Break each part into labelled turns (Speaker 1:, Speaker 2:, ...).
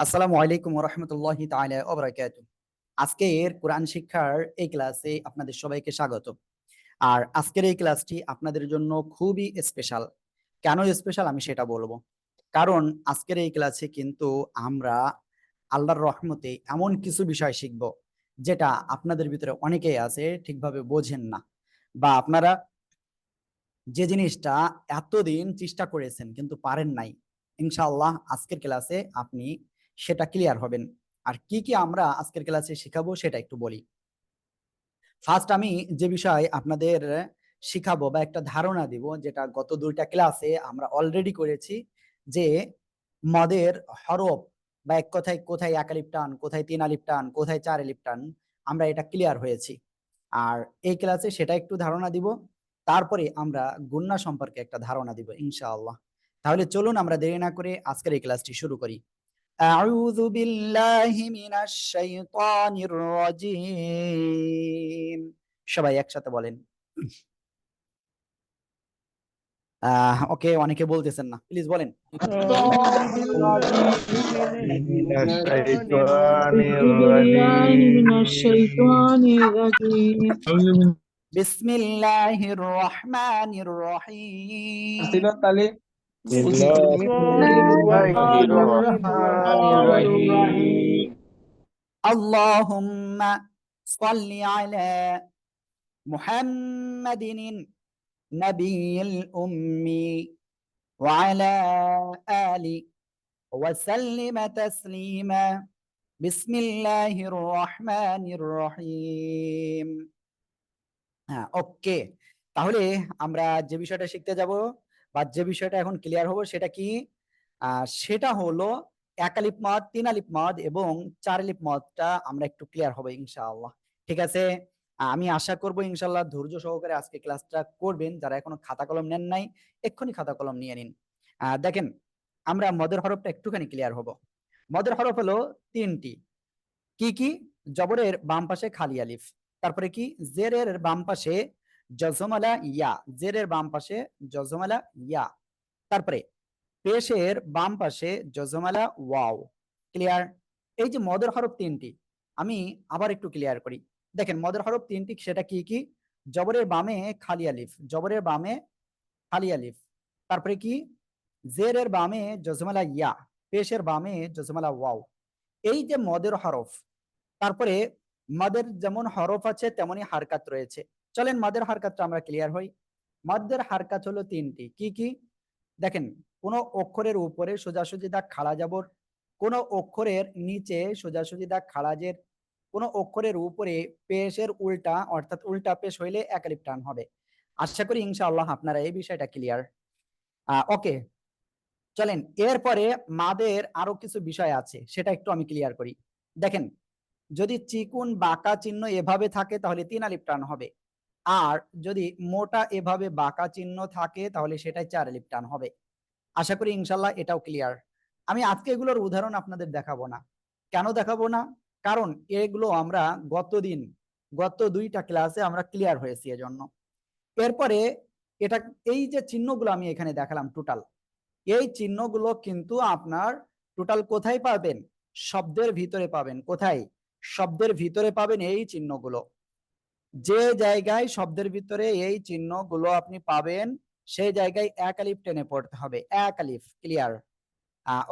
Speaker 1: আসসালামু আলাইকুম ওয়া রাহমাতুল্লাহি তাআলা ওয়া বারাকাতুহু। আজকের কোরআন শিক্ষার এই ক্লাসে আপনাদের সবাইকে স্বাগত। আর আজকের এই ক্লাসটি আপনাদের জন্য খুবই স্পেশাল। কেন স্পেশাল আমি সেটা বলবো। কারণ আজকের এই ক্লাসে কিন্তু আমরা আল্লাহর রহমতে এমন কিছু বিষয় শিখব, যেটা আপনাদের ভিতরে অনেকেই আছে ঠিকভাবে বোঝেন না, বা আপনারা যে জিনিসটা এতদিন চেষ্টা করেছেন কিন্তু পারেন নাই। ইনশাআল্লাহ আজকের ক্লাসে আপনি সেটা ক্লিয়ার হবেন। আর কি কি আমরা আজকের ক্লাসে শিখাবো সেটা একটু বলি। ফার্স্ট আমি যে বিষয় আপনাদের শিখাবো বা একটা ধারণা দিব, যেটা গত দুইটা ক্লাসে আমরা অলরেডি করেছি, যে মদের হরফ বা এক কথায় কোথায় এক আলিফ টান, কোথায় তিন আলিফ টান, কোথায় চার আলিফ টান, আমরা এটা ক্লিয়ার হয়েছি। আর এই ক্লাসে সেটা একটু ধারণা দিব। তারপরে আমরা গুন্না সম্পর্কে একটা ধারণা দিব ইনশাআল্লাহ। তাহলে চলুন আমরা দেরি না করে আজকের এই ক্লাসটি শুরু করি। আউযু বিল্লাহি মিনাশ শাইতানির রাজীম। সবাই একসাথে বলেন। ওকে, অনেকে বলতেছেন না, প্লিজ বলেন।
Speaker 2: الشيطان الرجيم
Speaker 3: من
Speaker 2: أعوذ
Speaker 3: الشيطان
Speaker 2: بالله من
Speaker 3: الرجيم
Speaker 2: الشيطان الرجيم
Speaker 1: বিসমিল্লাহির রহমানির রহিম।
Speaker 3: بسم
Speaker 2: بسم
Speaker 3: الله
Speaker 2: الله
Speaker 3: الرحمن
Speaker 2: الرحمن الرحيم
Speaker 3: الرحيم
Speaker 1: আল্লাহুম্মা সাল্লি আলা মুহাম্মাদিন নাবিয়িল উম্মি ওয়া আলা আলি ওয়া সাল্লিমা তাসলিমা। বিসমিল্লাহির রহমানির রহিম। হ্যাঁ, ওকে। তাহলে আমরা যে বিষয়টা শিখতে যাব বা যে বিষয়টা এখন ক্লিয়ার হবো সেটা কি? সেটা হলো এক আলিফ মদ, তিন আলিফ মদ এবং চার আলিফ মদটা আমরা একটু ক্লিয়ার হবে ইনশাআল্লাহ। ঠিক আছে? আমি আশা করব ইনশাআল্লাহ ধৈর্য সহকারে আজকে ক্লাসটা করবেন। যারা এখনো খাতা কলম নেন নাই, এক্ষুনি খাতা কলম নিয়ে নিন। দেখেন, আমরা মদের হরফটা একটুখানি ক্লিয়ার হব। মদের হরফ হলো তিনটি। কি কি? জবরের বাম পাশে খালি আলিফ, তারপরে কি জেরের বাম পাশে জজমালা ইয়া, জেরের বাম পাশে জজমালা ইয়া, তারপরে পেশের বাম পাশে জজমালা ওয়াও। ক্লিয়ার? এই যে মদের হরফ তিনটি, আমি আবার একটু ক্লিয়ার করি। দেখেন মদের হরফ তিনটি, সেটা কি কি? জবরের বামে খালি আলিফ, জবরের বামে খালি আলিফ, তারপরে কি জেরের বামে জজমালা ইয়া, পেশের বামে জজমালা ওয়াও। এই যে মদের হরফ, তারপরে মাদের যেমন হরফ আছে তেমনি হারকাত রয়েছে। চলেন মাদের হারকাতটা আমরা ক্লিয়ার হই। মাদের হারকাত হলো তিনটি। কি কি? দেখেন, কোন অক্ষরের উপরে সোজাসুজি দাগ খাড়া যাবর, কোন অক্ষরের নিচে সোজাসুজি দাগ খাড়া জের, কোন অক্ষরের উপরে পেশের উল্টা অর্থাৎ উল্টা পেশ হইলে এক আলিফ টান হবে। আশা করি ইনশাআল্লাহ আপনারা এই বিষয়টা ক্লিয়ার। ওকে, চলেন এরপরে মাদের আরো কিছু বিষয় আছে, সেটা একটু আমি ক্লিয়ার করি। দেখেন, যদি চিকুন বাঁকা চিহ্ন এভাবে থাকে তাহলে তিন আলিফ টান হবে, আর যদি মোটা এভাবে বাঁকা চিহ্ন থাকে তাহলে সেটাই চার আলিফ টান হবে। আশা করি ইনশাল্লাহ এটাও ক্লিয়ার। আমি আজকে এগুলোর উদাহরণ আপনাদের দেখাবো না। কেন দেখাবো না? কারণ এগুলো আমরা গত দুইটা ক্লাসে আমরা ক্লিয়ার হয়েছি এজন্য। এরপরে এটা, এই যে চিহ্নগুলো আমি এখানে দেখালাম টোটাল, এই চিহ্নগুলো কিন্তু আপনার টোটাল কোথায় পাবেন? শব্দের ভিতরে পাবেন। কোথায়? শব্দের ভিতরে পাবেন এই চিহ্নগুলো। যে জায়গায় শব্দের ভিতরে এই চিহ্নগুলো আপনি পাবেন, সেই জায়গায় এক আলিফ টেনে পড়তে হবে। এক আলিফ। ক্লিয়ার?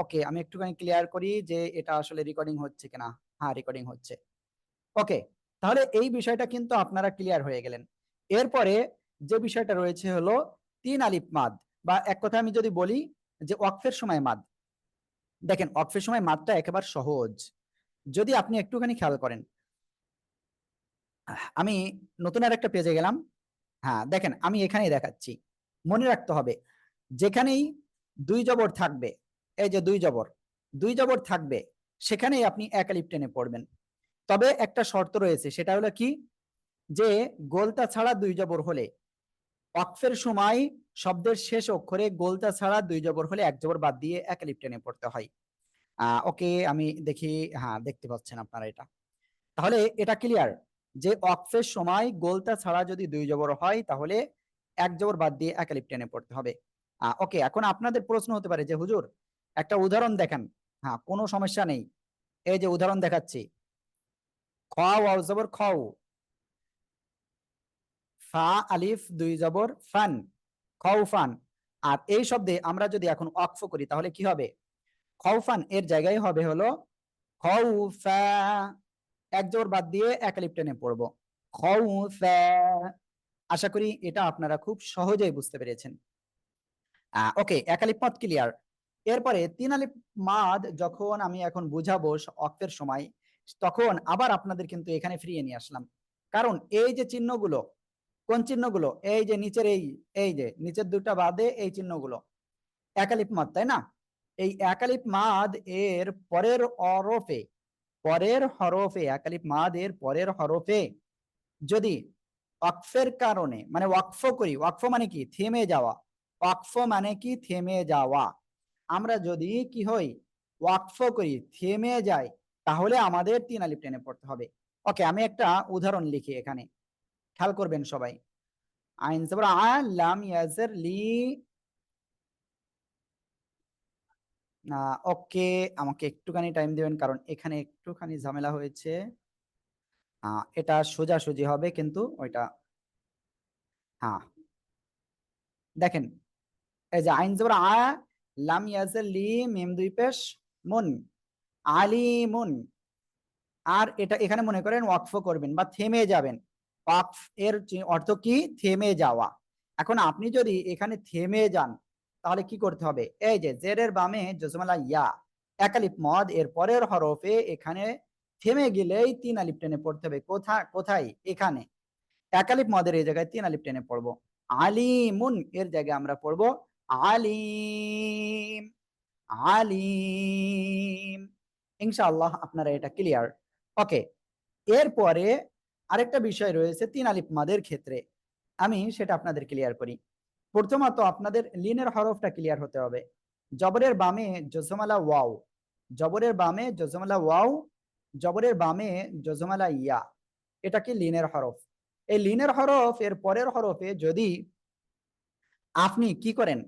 Speaker 1: ওকে, আমি একটুখানি ক্লিয়ার করি যে এটা আসলে রেকর্ডিং হচ্ছে কিনা। হ্যাঁ, রেকর্ডিং হচ্ছে। ওকে, তাহলে এই বিষয়টা কিন্তু আপনারা ক্লিয়ার হয়ে গেলেন। এরপরে যে বিষয়টা রয়েছে হলো তিন আলিফ মাদ, বা এক কথা আমি যদি বলি যে ওয়াকফের সময় মাদ। দেখেন, ওয়াকফের সময় মাদটা একেবারে সহজ। যদি আপনি একটুখানি খেয়াল করেন, আমি নতুন আর একটা পেজে গেলাম। হ্যাঁ, দেখেন আমি এখানেই দেখাচ্ছি। মনে রাখতে হবে, যেখানেই দুই জবর থাকবে, এই যে দুই জবর থাকবে, সেখানেই আপনি এক আলিফ টেনে পড়বেন। তবে একটা শর্ত রয়েছে, সেটা হলো কি, যে গোলতা ছাড়া দুই জবর হলে, ওয়াকফের সময় শব্দের শেষ অক্ষরে গোলতা ছাড়া দুই জবর হলে এক জবর বাদ দিয়ে এক আলিফ টেনে পড়তে হয়। ওকে, আমি দেখি। হ্যাঁ, দেখতে পাচ্ছেন আপনারা এটা। তাহলে এটা ক্লিয়ার যে ওয়াকফের সময় গোলতা ছাড়া যদি দুই জবর হয় তাহলে এক জবর বাদ দিয়ে এক আলিফ টেনে পড়তে হবে। ওকে, এখন আপনাদের প্রশ্ন হতে পারে যে হুজুর একটা উদাহরণ দেখান, হ্যাঁ, কোনো সমস্যা নেই। এই যে উদাহরণ দেখাচ্ছি, খ ওয়াও জবর খাও, ফা আলিফ দুই জবর ফান, খাউফান। আর এই শব্দে আমরা যদি এখন ওয়াকফ করি তাহলে কি হবে? খাউফান এর জায়গায় হবে হলো খাউফা, এক জবর বাদ দিয়ে এক আলিফ টেনে পড়বো, খাউফা। আশা করি এটা আপনারা খুব সহজেই বুঝতে পেরেছেন। ওকে, এক আলিফ মাদ ক্লিয়ার। এরপরে তিন আলিফ মাদ যখন আমি এখন বুঝাবো ওয়াকফের সময়, তখন আবার আপনাদের কিন্তু এখানে ফিরিয়ে নিয়ে আসলাম। কারণ এই যে চিহ্নগুলো, কোন চিহ্নগুলো? এই যে নিচের এই যে নিচের দুটা বাদে এই চিহ্নগুলো এক আলিফ মাদ, তাই না? এই এক আলিফ মাদ এর পরের হরফে, এক আলিফ মাদ এর পরের হরফে যদি ওয়াকফের কারণে মানে ওয়াকফ করি, ওয়াকফ মানে কি? থেমে যাওয়া। ওয়াকফ মানে কি? থেমে যাওয়া। আমরা যদি কি হই? ওয়াকফ করি, থেমে যায়, তাহলে আমাদের তিন আলিফ টেনে পড়তে হবে। ওকে, আমি একটা উদাহরণ লিখি এখানে, খেয়াল করবেন সবাই। আইন জবর আ, লাম ইয়াজের লি। ওকে, আমাকে একটুখানি টাইম দিবেন, কারণ এখানে একটুখানি ঝামেলা হয়েছে। এটা সোজাসুজি হবে কিন্তু ওইটা, হ্যাঁ দেখেন, এই যে আইন জবর আ, লাম ইয়াজের লি, মিম দুই পেশ মুন, আলিমুন। আর এটা এখানে মনে করেন ওয়াকফ করবেন বা থেমে যাবেন। ওয়াকফ এর অর্থ কি? থেমে যাওয়া। এখন আপনি যদি এখানে থেমে যান তাহলে কি করতে হবে? এই যে জেরের বামে জজমালা ইয়া, এক আলিফ মদ এর পরের হরফে এখানে থেমে গেলেই তিন আলিফ টেনে পড়তে হবে। কোথায়? এখানে এক আলিফ মদের এই জায়গায় তিন আলিফ টেনে পড়বো। আলিমুন এর জায়গায় আমরা পড়বো আলিম, আলিম। ইনশাআল্লাহ আপনারা এটা ক্লিয়ার। ওকে, এরপরে আরেকটা বিষয় রয়েছে তিন আলিফ মাদের ক্ষেত্রে, আমি সেটা আপনাদের ক্লিয়ার করি। প্রথমত আপনাদের লিনের হরফটা ক্লিয়ার হতে হবে। জবরের বামে জজমালা ওয়াও, জবরের বামে জজমালা ওয়াও, জবরের বামে জজমালা ইয়া, এটা কি? লিনের হরফ। এই লিনের হরফ এর পরের হরফে যদি আপনি কি করেন?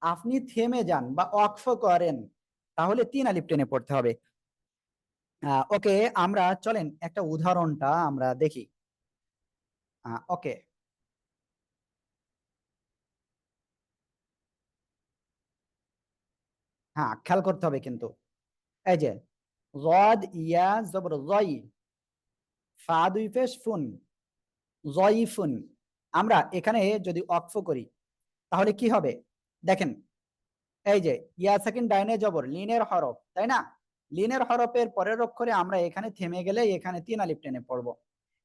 Speaker 1: আপনি থেমে যান বা ওয়াকফ করেন, তাহলে তিন আলিফ টেনে পড়তে হবে। ওকে, আমরা চলেন একটা উদাহরণটা আমরা দেখি। ওকে, হ্যাঁ খেয়াল করতে হবে কিন্তু। এই যে রদ ইয়া জবর রই, ফা দুই পেশ ফুন, জয়ফুন। আমরা এখানে যদি ওয়াকফ করি তাহলে কি হবে? দেখেন, এই যে ইয়া সাকিন ডাইনে জবর, লিনের হরফ, তাই না? লিনের হরফের পরের অক্ষরে আমরা এখানে থেমে গেলে এখানে তিন আলিফ টেনে পড়বো।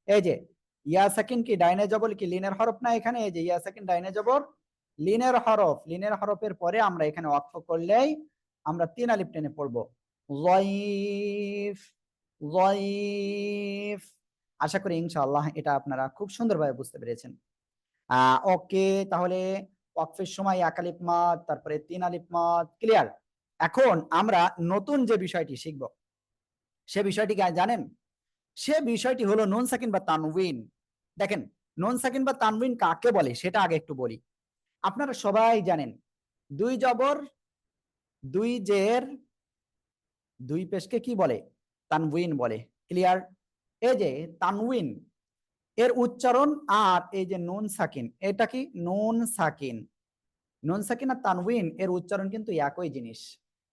Speaker 1: এই যে ইয়া সাকিন কি ডাইনে জবর কি লিনের হরফ না? এখানে এই যে ইয়া সাকিন ডাইনে জবর, লিনের হরফ, লিনের হরফের পরে আমরা এখানে ওয়াকফ করলেই আমরা তিন আলিফ টেনে পড়বো। যায়িফ, যায়িফ। আশা করি ইনশাআল্লাহ এটা আপনারা খুব সুন্দরভাবে বুঝতে পেরেছেন। ওকে, তাহলে ওয়াকফের সময় এক আলিফ মাদ, তারপরে তিন আলিফ মাদ ক্লিয়ার। এখন আমরা নতুন যে বিষয়টি শিখব, সে বিষয়টি কি জানেন? সে বিষয়টি হলো নুন সাকিন বা তানউইন। দেখেন, নুন সাকিন বা তানউইন কাকে বলে সেটা আগে একটু বলি। আপনারা সবাই জানেন দুই জবর, দুই জের, দুই পেশকে কি বলে? তানউইন বলে। ক্লিয়ার? এই যে তানউইন এর উচ্চারণ আর এই যে নুন সাকিন, এটা কি? নুন সাকিন, নুন সাকিন আর তানউইন এর উচ্চারণ কিন্তু একই জিনিস।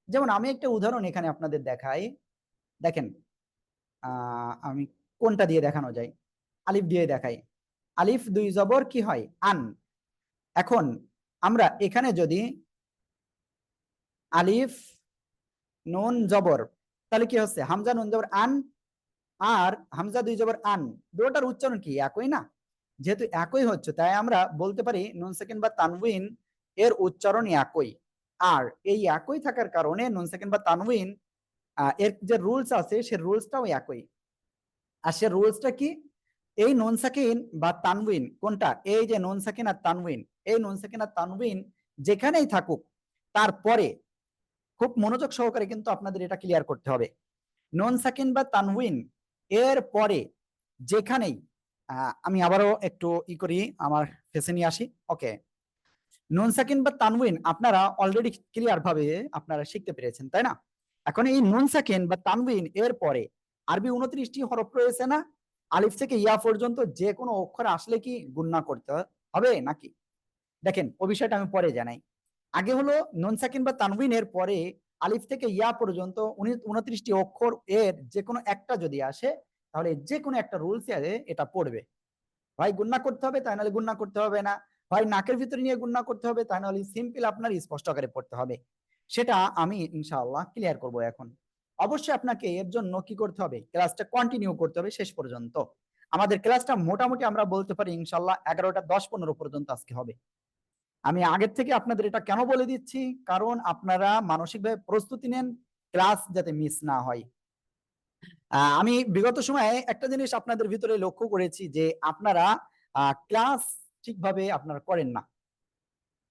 Speaker 1: যেমন আমি একটা উদাহরণ এখানে আপনাদের দেখাই, দেখেন। আমি কোনটা দিয়ে দেখানো যায়? আলিফ দিয়ে দেখাই। আলিফ দুই জবর কি হয়? আন। এখন আমরা এখানে যদি আলিফ নুন জবর, তাহলে কি হচ্ছে? হামজা নুন জবর আন, আর হামজা দুই জবর আন, দুটোটার উচ্চারণ কি একই না? যেহেতু একই হচ্ছে, তাই আমরা বলতে পারি নুন সাকিন বা তানউইন এর উচ্চারণ একই। আর এই একই থাকার কারণে নুন সাকিন বা তানউইন এর যে রুলস আছে সে রুলসটাও একই। আর সে রুলসটা কি? এই নুন সাকিন বা তানউইন কোনটা? এই যে নুন সাকিন আর তানউইন, এই নুন সাকিন আর তানউইন যেখানেই থাকুক, তারপরে খুব মনোযোগ সহকারে কিন্তু আপনাদের এটা ক্লিয়ার করতে হবে। নুন সাকিন বা তানউইন এর পরে যেখানেই, আমি আবারও একটু করি, আমার ফেসে নিয়ে আসি। ওকে, নুন সাকিন বা তানউইন আপনারা অলরেডি ক্লিয়ার ভাবে আপনারা শিখতে পেরেছেন, তাই না? এখন এই নুন সাকিন বা তানবিন এর পরে আরবি 29টি হরফ রয়েছে না, আলিফ থেকে ইয়া পর্যন্ত যে কোনো অক্ষর আসলে কি গুণনা করতে হবে নাকি? দেখেন ও বিষয়টা আমি পরে জানাই। আগে হলো নুন সাকিন বা তানবিন এর পরে আলিফ থেকে ইয়া পর্যন্ত 29টি অক্ষর এর যে কোনো একটা যদি আসে তাহলে যে কোনো একটা রুলস এটা পড়বে। হয় গুণনা করতে হবে, তাই নাহলে গুণনা করতে হবে না, হয় নাকের ভিতরে নিয়ে গুণনা করতে হবে, তাই নাহলে সিম্পল আপনার স্পষ্ট আকারে পড়তে হবে। সেটা আমি ইনশাআল্লাহ ক্লিয়ার করব এখন। অবশ্যই আপনাকে এর জন্য কি করতে হবে, ক্লাসটা কন্টিনিউ করতে হবে শেষ পর্যন্ত। আমাদের ক্লাসটা মোটামুটি আমরা বলতে পারি ইনশাআল্লাহ 11টা 10-15 পর্যন্ত আজকে হবে। আমি আগের থেকে আপনাদের এটা কেন বলে দিচ্ছি, কারণ আপনারা মানসিকভাবে প্রস্তুতি নেন, ক্লাস যাতে মিস না হয়। আমি বিগত সময়ে একটা জিনিস আপনাদের ভিতরে লক্ষ্য করেছি যে আপনারা ক্লাস ঠিকভাবে আপনারা করেন না।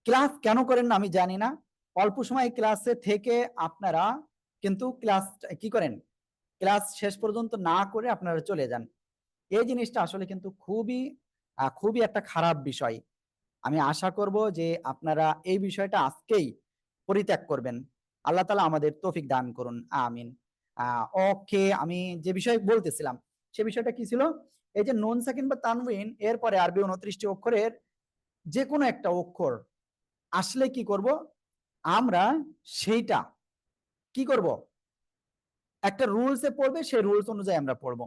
Speaker 1: ক্লাস কেন করেন না আমি জানি না, অল্প সময় ক্লাসে থেকে আপনারা কিন্তু ক্লাস কি করেন, ক্লাস শেষ পর্যন্ত না করে আপনারা চলে যান। এই জিনিসটা আসলে কিন্তু খুবই একটা খারাপ বিষয়। আমি আশা করব যে আপনারা এই বিষয়টা আজকেই পরিত্যাগ করবেন। আল্লাহ তাআলা আমাদের তৌফিক দান করুন, আমিন। ওকে, আমি যে বিষয় বলতেছিলাম সে বিষয়টা কি ছিল, এই যে নুন সাকিন বা তানবিন এরপরে আরবি 29টি অক্ষরের যে কোনো একটা অক্ষর আসলে কি করব আমরা, সেইটা কি করব একটা রুলসে পড়বে, সেই রুলস অনুযায়ী আমরা পড়ব।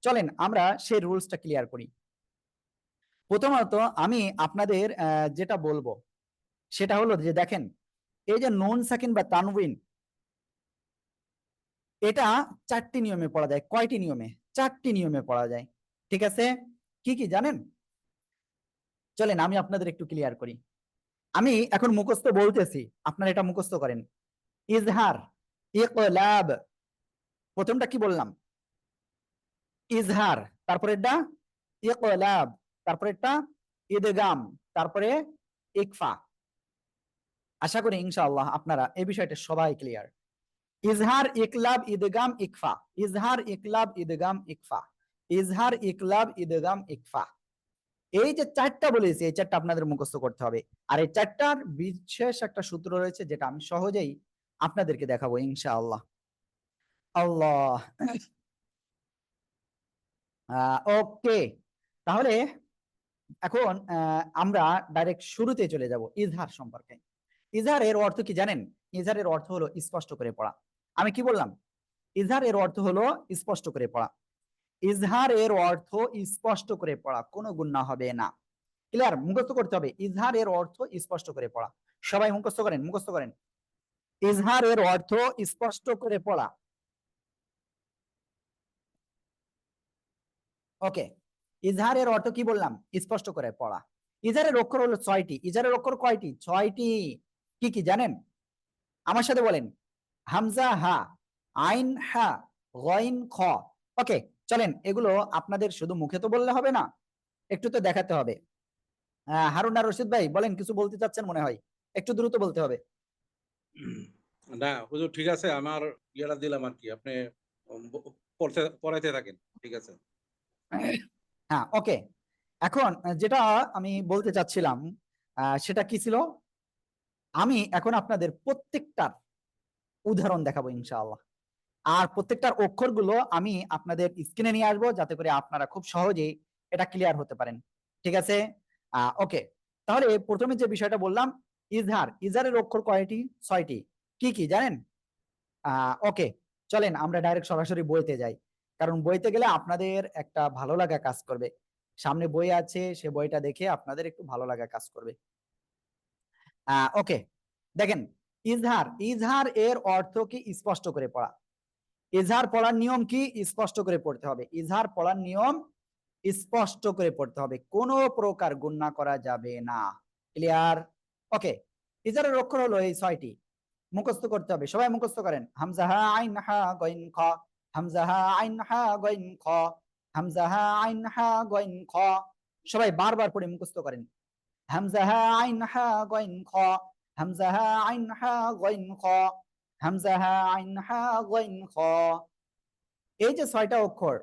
Speaker 1: চলেন আমরা সেই রুলসটা ক্লিয়ার করি। প্রথমত আমি আপনাদের যেটা বলবো সেটা হলো যে দেখেন, এই যে নুন সাকিন বা তানবিন এটা 4টি নিয়মে পড়া যায়। কয়টি নিয়মে? 4টি নিয়মে পড়া যায়। ঠিক আছে, কি কি জানেন? চলেন আমি আপনাদের একটু ক্লিয়ার করি। আমি এখন মুখস্থ বলতেছি, আপনারা এটা মুখস্থ করেন। ইজহার, ইকলাব, প্রথমটা কি বললাম? ইজহার, তারপরে এটা ইকলাব, তারপরে এটা ইদগাম, তারপরে ইকফা। আশা করি ইনশাআল্লাহ আপনারা এই বিষয়টা সবাই ক্লিয়ার। ইজহার, ইকলাব, ইদগাম, ইকফা। ইজহার, ইকলাব, ইদগাম, ইকফা। ইজহার, ইকলাব, ইদগাম, ইকফা। এই যে 4টা বলেছি, এই 4টা আপনাদের মুখস্থ করতে হবে। আর এই 4টার বিশেষ একটা সূত্র রয়েছে যেটা আমি সহজেই আপনাদেরকে দেখাবো ইনশাআল্লাহ। আল্লাহ, ওকে, তাহলে এখন আমরা ডাইরেক্ট শুরুতে চলে যাব ইজহার সম্পর্কে। ইজহার এর অর্থ কি জানেন? ইজহার এর অর্থ হলো স্পষ্ট করে পড়া। আমি কি বললাম? ইজহার এর অর্থ হলো স্পষ্ট করে পড়া। ইজহার এর অর্থ স্পষ্ট করে পড়া, কোনো গুণা হবে না। ক্লিয়ার? মুখস্থ করতে হবে, ইজহার এর অর্থ স্পষ্ট করে পড়া। সবাই মুখস্থ করেন, মুখস্থ করেন। ইজহার এর অর্থ স্পষ্ট করে পড়া। ওকে, ইজহারের অর্থ কি বললাম? স্পষ্ট করে পড়া। ইজহারের অক্ষর হলো 6টি। ইজহারের অক্ষর কয়টি? 6টি। কি কি জানেন? আমার সাথে বলেন। হামজা হা, আইন হা, গইন খ। ওকে, চলেন এগুলো আপনাদের শুধু মুখে তো বললে হবে না, একটু তো দেখাতে হবে। হারুন আর রশিদ ভাই বলেন, কিছু বলতে চাচ্ছেন মনে হয়, একটু দ্রুত বলতে হবে।
Speaker 3: না হুজুর, ঠিক আছে, আমার ইয়েটা দিলাম আর কি, আপনি পড়াইতে থাকেন, ঠিক আছে।
Speaker 1: হ্যাঁ, ওকে, এখন যেটা আমি বলতে চাচ্ছিলাম সেটা কি ছিল, আমি এখন আপনাদের প্রত্যেকটার উদাহরণ দেখাবো ইনশাআল্লাহ। আর প্রত্যেকটার অক্ষরগুলো আমি আপনাদের স্ক্রিনে নিয়ে আসবো যাতে করে আপনারা খুব সহজেই এটা ক্লিয়ার হতে পারেন। ঠিক আছে, ওকে, তাহলে প্রথমে যে বিষয়টা বললাম ইজহার, ইজহারের অক্ষর কয়টি? 6টি। কি কি জানেন? ওকে, চলেন আমরা ডাইরেক্ট সরাসরি বইতে যাই, কারণ বইতে গেলে আপনাদের একটা ভালো লাগা কাজ করবে। সামনে বই আছে, সে বইটা দেখে আপনাদের একটু ভালো লাগা কাজ করবে। ওকে, দেখেন, ইজহার, ইজহার এর অর্থ কি? স্পষ্ট করে পড়া। ইজহার পড়ার নিয়ম কি? স্পষ্ট করে পড়তে হবে। ইজহার পড়ার নিয়ম স্পষ্ট করে পড়তে হবে, কোনো প্রকার গুণনা করা যাবে না। ক্লিয়ার? ওকে, ইজহারের অক্ষর হলো এই 6টি, মুখস্থ করতে হবে। সবাই মুখস্থ করেন। হামজা হা আইন হা গইন খ, হামজা হা আইন হা গইন খ, হামজা হা আইন হা গইন খ। সবাই বারবার পড়ে মুখস্থ করেন। হামজা হা আইন হা গইন খ, হামজা হা আইন হা গইন খ, হামজা হা আইন হা গইন খ। এই যে 6টা অক্ষর,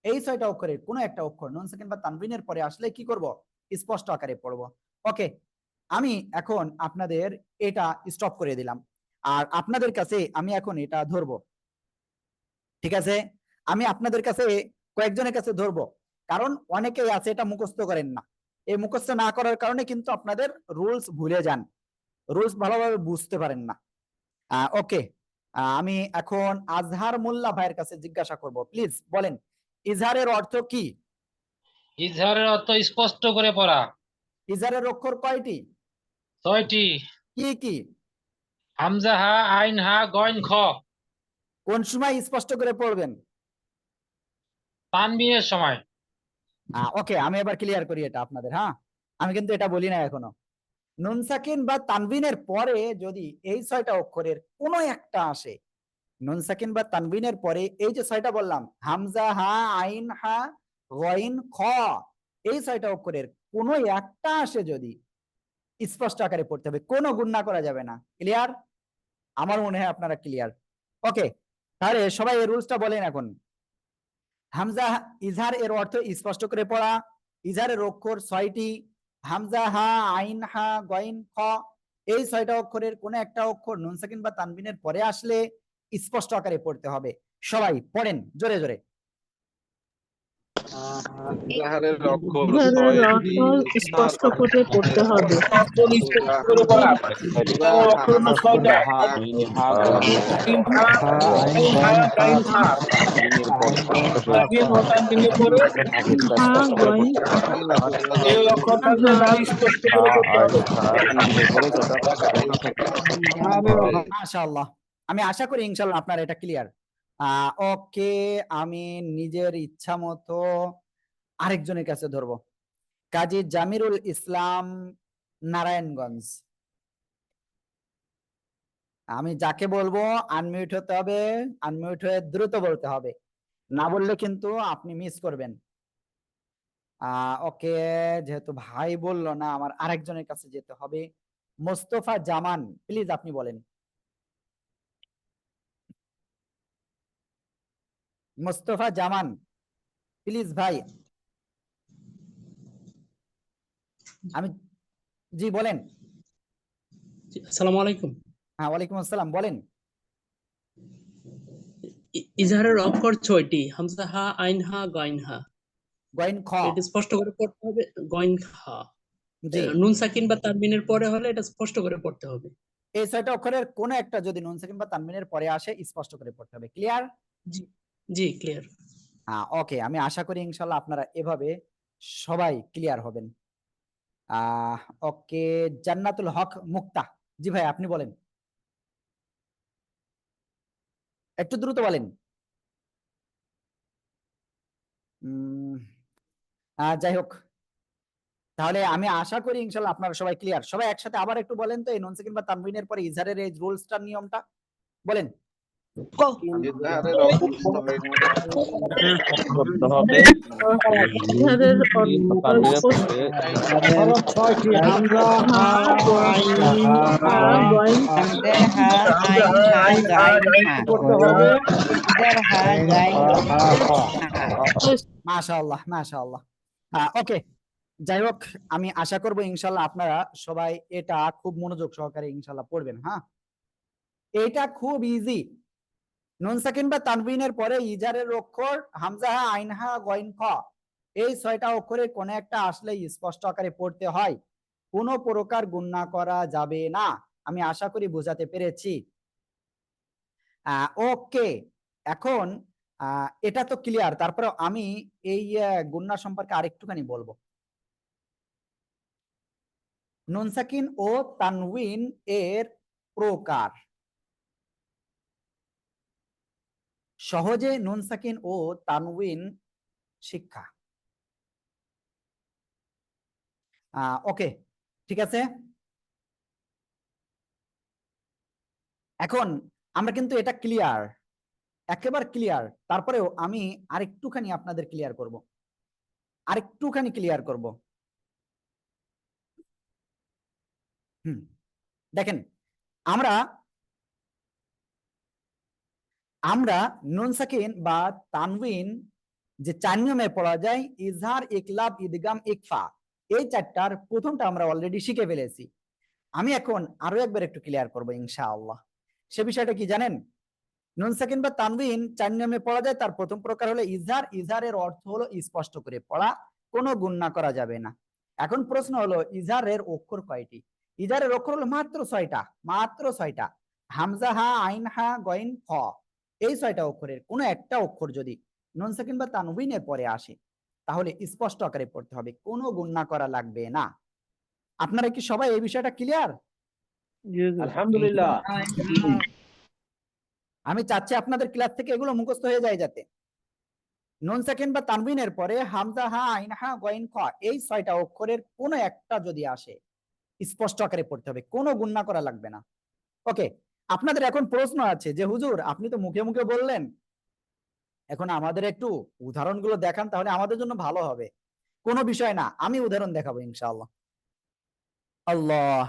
Speaker 1: এই 6টা অক্ষরের কোনো একটা অক্ষর নুন সাকিন বা তানবিনের পরে আসলে কি করব? স্পষ্ট আকারে পড়ব। ওকে, আমি এখন আপনাদের এটা স্টপ করে দিলাম। আর আপনাদের কাছে আমি এখন এটা ধরবো, ঠিক আছে? আমি আপনাদের কাছে কয়েকজনের কাছে ধরবো, কারণ অনেকেই আছে এটা মুখস্থ করেন না। এই মুখস্থ না করার কারণে কিন্তু আপনাদের রুলস ভুলে যান, রুলস ভালোভাবে বুঝতে পারেন না। ওকে, আমি এখন আজহার মোল্লা ভাইয়ের কাছে জিজ্ঞাসা করব, প্লিজ বলেন ইজহারের অর্থ কি?
Speaker 4: ইজহারের অর্থ স্পষ্ট করে পড়া।
Speaker 1: ইজহারের অক্ষর কয়টি?
Speaker 4: 6টি।
Speaker 1: কি কি?
Speaker 4: হামজা হা, আইন হা, গইন খ।
Speaker 1: কোন সময় স্পষ্ট করে পড়বেন?
Speaker 4: তানবিনের সময়।
Speaker 1: ওকে, আমি এবার ক্লিয়ার করি এটা আপনাদের। হ্যাঁ, আমি কিন্তু এটা বলি না এখনো। নুন সাকিন বা তানবিনের পরে যদি এই 6টা অক্ষরের কোনো একটা আসে, নুন সাকিন বা তানবিনের পরে এই যে 6টা বললাম, হামজা হা, আইন হা, গইন খ, এই 6টা অক্ষরের কোনো একটা আসে যদি, স্পষ্ট আকারে পড়তে হবে, কোনো গুণনা করা যাবে না। ক্লিয়ার? আমার মনে হয় আপনারা ক্লিয়ার। ওকে, তাহলে সবাই এই রুলসটা বলেন এখন। হামজা ইজহার এর অর্থ স্পষ্ট করে পড়া। ইজহারের অক্ষর 6টি, হামজা হা, আইন হা, গইন খ। এই 6টা অক্ষরের কোন একটা অক্ষর নুন সাকিন বা তানবিনের পরে আসলে স্পষ্ট আকারে পড়তে হবে। সবাই পড়েন জোরে জোরে।
Speaker 5: ইজহারের অক্ষর
Speaker 2: ইজহারের
Speaker 5: 6টি।
Speaker 2: অর্থ স্পষ্ট করে পড়তে হবে। হা, গইন
Speaker 1: মাশাআল্লাহ, আমি আশা করি ইনশাআল্লাহ আপনার এটা ক্লিয়ার। ওকে, আমি নিজের ইচ্ছা মতো আরেকজনের কাছে ধরবো, কাজী জামিরুল ইসলাম, নারায়ণগঞ্জ। আমি যাকে বলবো আনমিউট হতে হবে, আনমিউট হয়ে দ্রুত বলতে হবে, না বললে কিন্তু আপনি মিস করবেন। ওকে, যেহেতু ভাই বললো না, আমার আরেকজনের কাছে যেতে হবে। মোস্তফা জামান, প্লিজ আপনি বলেন। মোস্তফা জামান, প্লিজ ভাই। আমি, জি বলেন।
Speaker 6: আসসালামু আলাইকুম।
Speaker 1: হ্যাঁ, ওয়ালাইকুম আসসালাম, বলেন।
Speaker 6: ইজহারের অক্ষর 6টি, হামজা হা, আইন হা, গইন হা।
Speaker 1: গইন খ।
Speaker 6: এটা স্পষ্ট করে পড়তে হবে, গইন খা।
Speaker 1: জি,
Speaker 6: নুন সাকিন বা তানবিনের পরে হলে এটা স্পষ্ট করে পড়তে হবে।
Speaker 1: এই 6টা অক্ষরের কোন একটা যদি নুন সাকিন বা তানবিনের পরে আসে স্পষ্ট করে পড়তে হবে। ক্লিয়ার?
Speaker 6: জি জি, ক্লিয়ার।
Speaker 1: ওকে, আমি আশা করি ইনশাল্লাহ আপনারা এভাবে সবাই ক্লিয়ার হবেন। ওকে, জান্নাতুল হক মুক্তা, জি ভাই আপনি বলেন, একটু দ্রুত বলেন। যাই হোক, তাহলে আমি আশা করি ইনশাল্লাহ আপনারা সবাই ক্লিয়ার। সবাই একসাথে আবার একটু বলেন তো এই নুন সাকিন বা তানবিনের পরে ইজহারের এই রুলসটার নিয়মটা বলেন।
Speaker 5: ইজহারের অক্ষর 6টি।
Speaker 2: ইজহারের অর্থ স্পষ্ট হা, গইন
Speaker 1: মাশাআল্লাহ মাশাআল্লাহ। ওকে, যাই হোক, আমি আশা করব ইনশাল্লাহ আপনারা সবাই এটা খুব মনোযোগ সহকারে ইনশাল্লাহ পড়বেন। হ্যাঁ, এটা খুব ইজি। নুন সাকিন বা তানবিনের পরে ইজারের অক্ষর হামজা হা, আইন হা, গইন খ, এই 6টা অক্ষরে কোন একটা আসলে স্পষ্ট আকারে পড়তে হয়, কোনো প্রকার গুণনা করা যাবে না। আমি আশা করি বোঝাতে পেরেছি। ওকে, এখন এটা তো ক্লিয়ার। তারপরে আমি এই গুণনা সম্পর্কে আরেকটুখানি বলবো। নুন সাকিন ও তানউইন এর প্রকার। সহজে নুন সাকিন ও তানউইন শিক্ষা। ওকে, ঠিক আছে। এখন আমরা কিন্তু এটা ক্লিয়ার, একেবারে ক্লিয়ার। তারপরেও আমি আরেকটুখানি আপনাদের ক্লিয়ার করব, আরেকটুখানি ক্লিয়ার করব। দেখেন, আমরা আমরা নুন সাকিন বা তানউইন যে 4 নিয়মে পড়া যায়, ইজহার, ইকলাব, ইদগাম, ইকফা, এই 4টার প্রথমটা আমরা অলরেডি শিখে ফেলেছি। আমি এখন আরো একবার একটু ক্লিয়ার করব ইনশাআল্লাহ। সে বিষয়টা কি জানেন? নুন সাকিন বা তানবিন 4 নিয়মে পড়া যায়। তার প্রথম প্রকার হলো ইজহার। ইজহারের অর্থ হলো স্পষ্ট করে পড়া, কোনো গুণনা করা যাবে না। এখন প্রশ্ন হলো ইজহারের অক্ষর কয়টি? ইজহারের অক্ষর হলো মাত্র 6টা, মাত্র 6টা। হামজা, হা, আইন, হা, গইন, খ, এই 6টা অক্ষরের কোনো একটা অক্ষর যদি নুন সাকিন বা তানবিনের পরে আসে তাহলে স্পষ্ট আকারে পড়তে হবে, কোনো গুণনা করা লাগবে না। আপনারা কি সবাই এই বিষয়টা ক্লিয়ার?
Speaker 7: আলহামদুলিল্লাহ।
Speaker 1: আমি চাচ্ছি আপনাদের ক্লাস থেকে এগুলো মুখস্থ হয়ে যায় যাতে। নুন সাকিন বা তানবিনের পরে হামজা, হা, আইন, হা, গইন, খ, এই 6টা অক্ষরের কোনো একটা যদি আসে স্পষ্ট আকারে পড়তে হবে, কোনো গুণনা করা লাগবে না। ওকে, আপনাদের এখন প্রশ্ন আছে যে হুজুর আপনি তো মুখে মুখে বললেন, এখন আমাদের একটু উদাহরণগুলো দেখান, তাহলে আমাদের জন্য ভালো হবে। কোনো বিষয় না, আমি উদাহরণ দেখাবো ইনশাআল্লাহ। আল্লাহ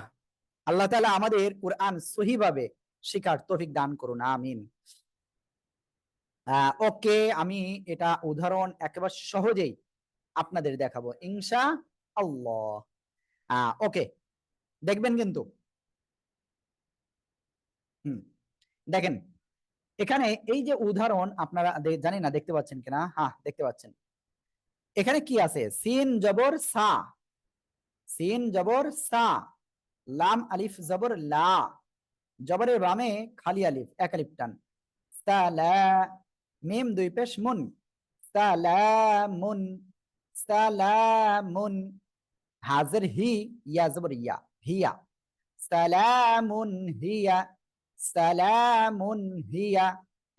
Speaker 1: আল্লাহ তাআলা আমাদের কুরআন সহিভাবে শিখার তৌফিক দান করুন, আমিন। ওকে, আমি এটা উদাহরণ একেবারে সহজেই আপনাদের দেখাবো ইনশাআল্লাহ। ওকে, দেখবেন কিন্তু। দেখেন এখানে এই যে উদাহরণ, আপনারা জানি না দেখতে পাচ্ছেন কিনা, হ্যাঁ দেখতে পাচ্ছেন। এখানে কি আছে? সিন জবর সা, সিন জবর সা, লাম আলিফ জবর লা, জবরের বামে খালি আলিফ, এক আলিফ টান, সালা, মিম দুই পেশ মুন, সালামুন, সালামুন, হাজর হি, ইয়া জবর ইয়া, হিয়া, সালামুন হিয়া, সালামুন হিয়া।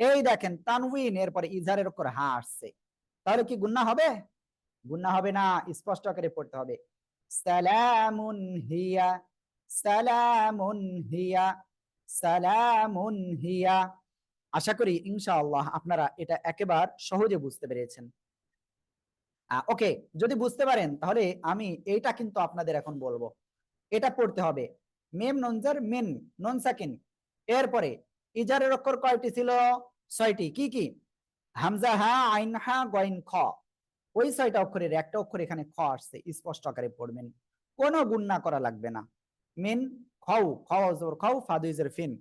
Speaker 1: এই দেখেন তানউইন এর পরে ইজহারের উপর হা আসছে, তাহলে কি গুনাহ হবে? গুনাহ হবে না, স্পষ্ট করে পড়তে হবে, সালামুন হিয়া, সালামুন হিয়া, সালামুন হিয়া। আশা করি ইনশাআল্লাহ আপনারা এটা একেবারে সহজে বুঝতে পেরেছেন। ওকে, যদি বুঝতে পারেন তাহলে আমি এইটা কিন্তু আপনাদের এখন বলবো, এটা পড়তে হবে। মিম নুনজার মিন, নুন সাকিন, এরপরে ইজারের অক্ষর কয়টি ছিল? 6টি। কি কি? হামজা, হা, আইন, হা, গইন, খ, ওই 6টা অক্ষরের একটা অক্ষর এখানে খ আসছে, স্পষ্ট আকারে পড়বেন, কোনো গুণনা করা লাগবে না। মিন, খাউ, খাও জবর খাও, ফা দুই জের ফিন,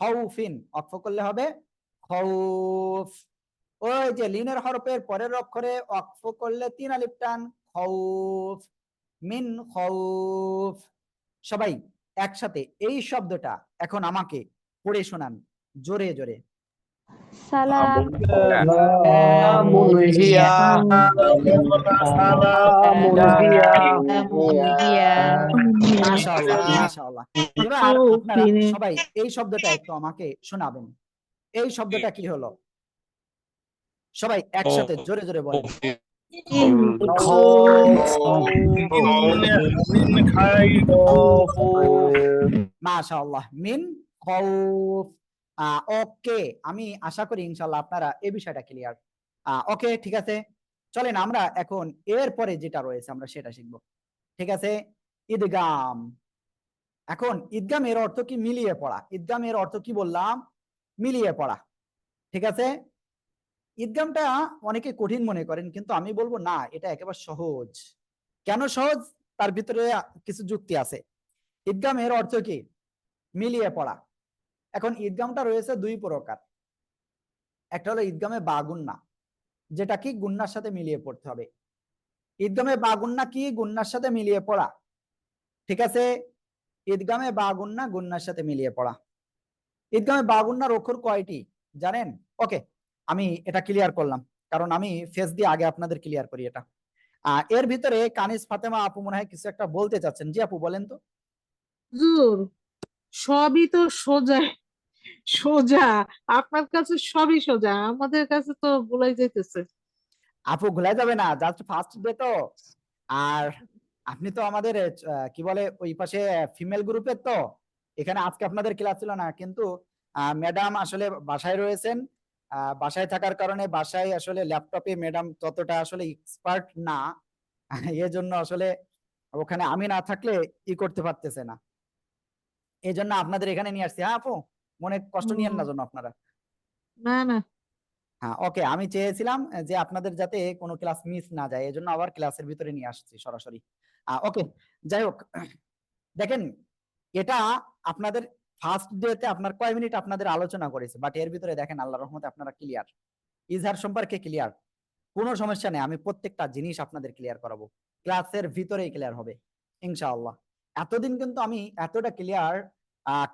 Speaker 1: খাউ ফিন, অক্ফ করলে হবে খাউফ। ওই যে লিনের হরফের পরের অক্ষরে অক্ফ করলে 3 আলিফ টান, খাউফ, মিন খাউফ। সবাই একসাথে এই শব্দটা এখন আমাকে পড়ে শোনান জোরে জোরে।
Speaker 2: সালাম
Speaker 7: সালামুন হিয়া, সালামুন হিয়া।
Speaker 1: মাশাআল্লাহ মাশাআল্লাহ। এবার আপনারা সবাই এই শব্দটা একটু আমাকে শোনাবেন। এই শব্দটা কি হলো? সবাই একসাথে জোরে জোরে বলেন। মাশাআল্লাহ, মিন খাউফ। ওকে, আমি আশা করি ইনশাআল্লাহ আপনারা এই বিষয়টা ক্লিয়ার। ওকে, ঠিক আছে, চলেন আমরা এখন এরপরে যেটা রয়েছে আমরা সেটা শিখবো। ঠিক আছে, ইদগাম। এখন ইদগাম এর অর্থ কি? মিলিয়ে পড়া। ইদগাম এর অর্থ কি বললাম? মিলিয়ে পড়া। ঠিক আছে, ইদগামটা অনেকে কঠিন মনে করেন, কিন্তু আমি বলবো না, এটা একেবারে সহজ। কেন সহজ? তার ভিতরে কিছু যুক্তি আছে। ইদগাম এর অর্থ কি? মিলিয়ে পড়া। এখন ইদগামটা রয়েছে 2 প্রকার। একটা হলো ইদগামে বা গুন্না, যেটা কি গুন্নার সাথে মিলিয়ে পড়তে হবে। ইদগামে বা গুন্না কি? গুন্নার সাথে মিলিয়ে পড়া। ঠিক আছে, ইদগামে বা গুন্না, গুন্নার সাথে মিলিয়ে পড়া। ইদগামে বা গুন্নার অক্ষর কয়টি জানেন? ওকে, আমি এটা ক্লিয়ার করলাম, কারণ আমি ফেস দিয়ে আগে আপনাদের ক্লিয়ার করি এটা। এর ভিতরে কানিস ফাতেমা আপু মনে হয় কিছু একটা বলতে চাচ্ছেন। জি আপু বলেন তো।
Speaker 2: হুজুর, সবই তো সোজা সোজা, আপনার কাছে সবই সোজা, আমাদের কাছে তো ভুলাই যাইতেছে।
Speaker 1: আপু ঘুলাই যাবে না, জাস্ট ফার্স্ট ডে তো। আর আপনি তো আমাদের কি বলে ওই পাশে ফিমেল গ্রুপের, তো এখানে আজকে আপনাদের ক্লাস ছিল না, কিন্তু ম্যাডাম আসলে বাসায় রয়েছেন। বাসায় থাকার কারণে বাসায় আসলে ল্যাপটপে ম্যাডাম ততটা আসলে এক্সপার্ট না, এজন্য আসলে ওখানে আমি না থাকলে করতে পারতেছে না। এই জন্য আপনাদের এখানে নিয়ে আসছি। হ্যাঁ আপু, মনে কষ্ট নিয়েন না জন্য আপনারা।
Speaker 2: না না,
Speaker 1: হ্যাঁ ওকে, আমি চেয়েছিলাম যে আপনাদের যাতে কোনো ক্লাস মিস না যায়, এজন্য আবার ক্লাসের ভিতরে নিয়ে আসছি সরাসরি। ওকে, যাই হোক, দেখেন এটা আপনাদের ফার্স্ট ডেতে আপনার কয় মিনিট আপনাদের আলোচনা করেছে, বাট এর ভিতরে দেখেন আল্লাহর রহমতে আপনারা ক্লিয়ার, ইজহার সম্পর্কে ক্লিয়ার, কোনো সমস্যা নেই, আমি প্রত্যেকটা জিনিস আপনাদের ক্লিয়ার করাবো, ক্লাসের ভিতরেই ক্লিয়ার হবে ইনশাআল্লাহ। এতদিন কিন্তু আমি এতটা ক্লিয়ার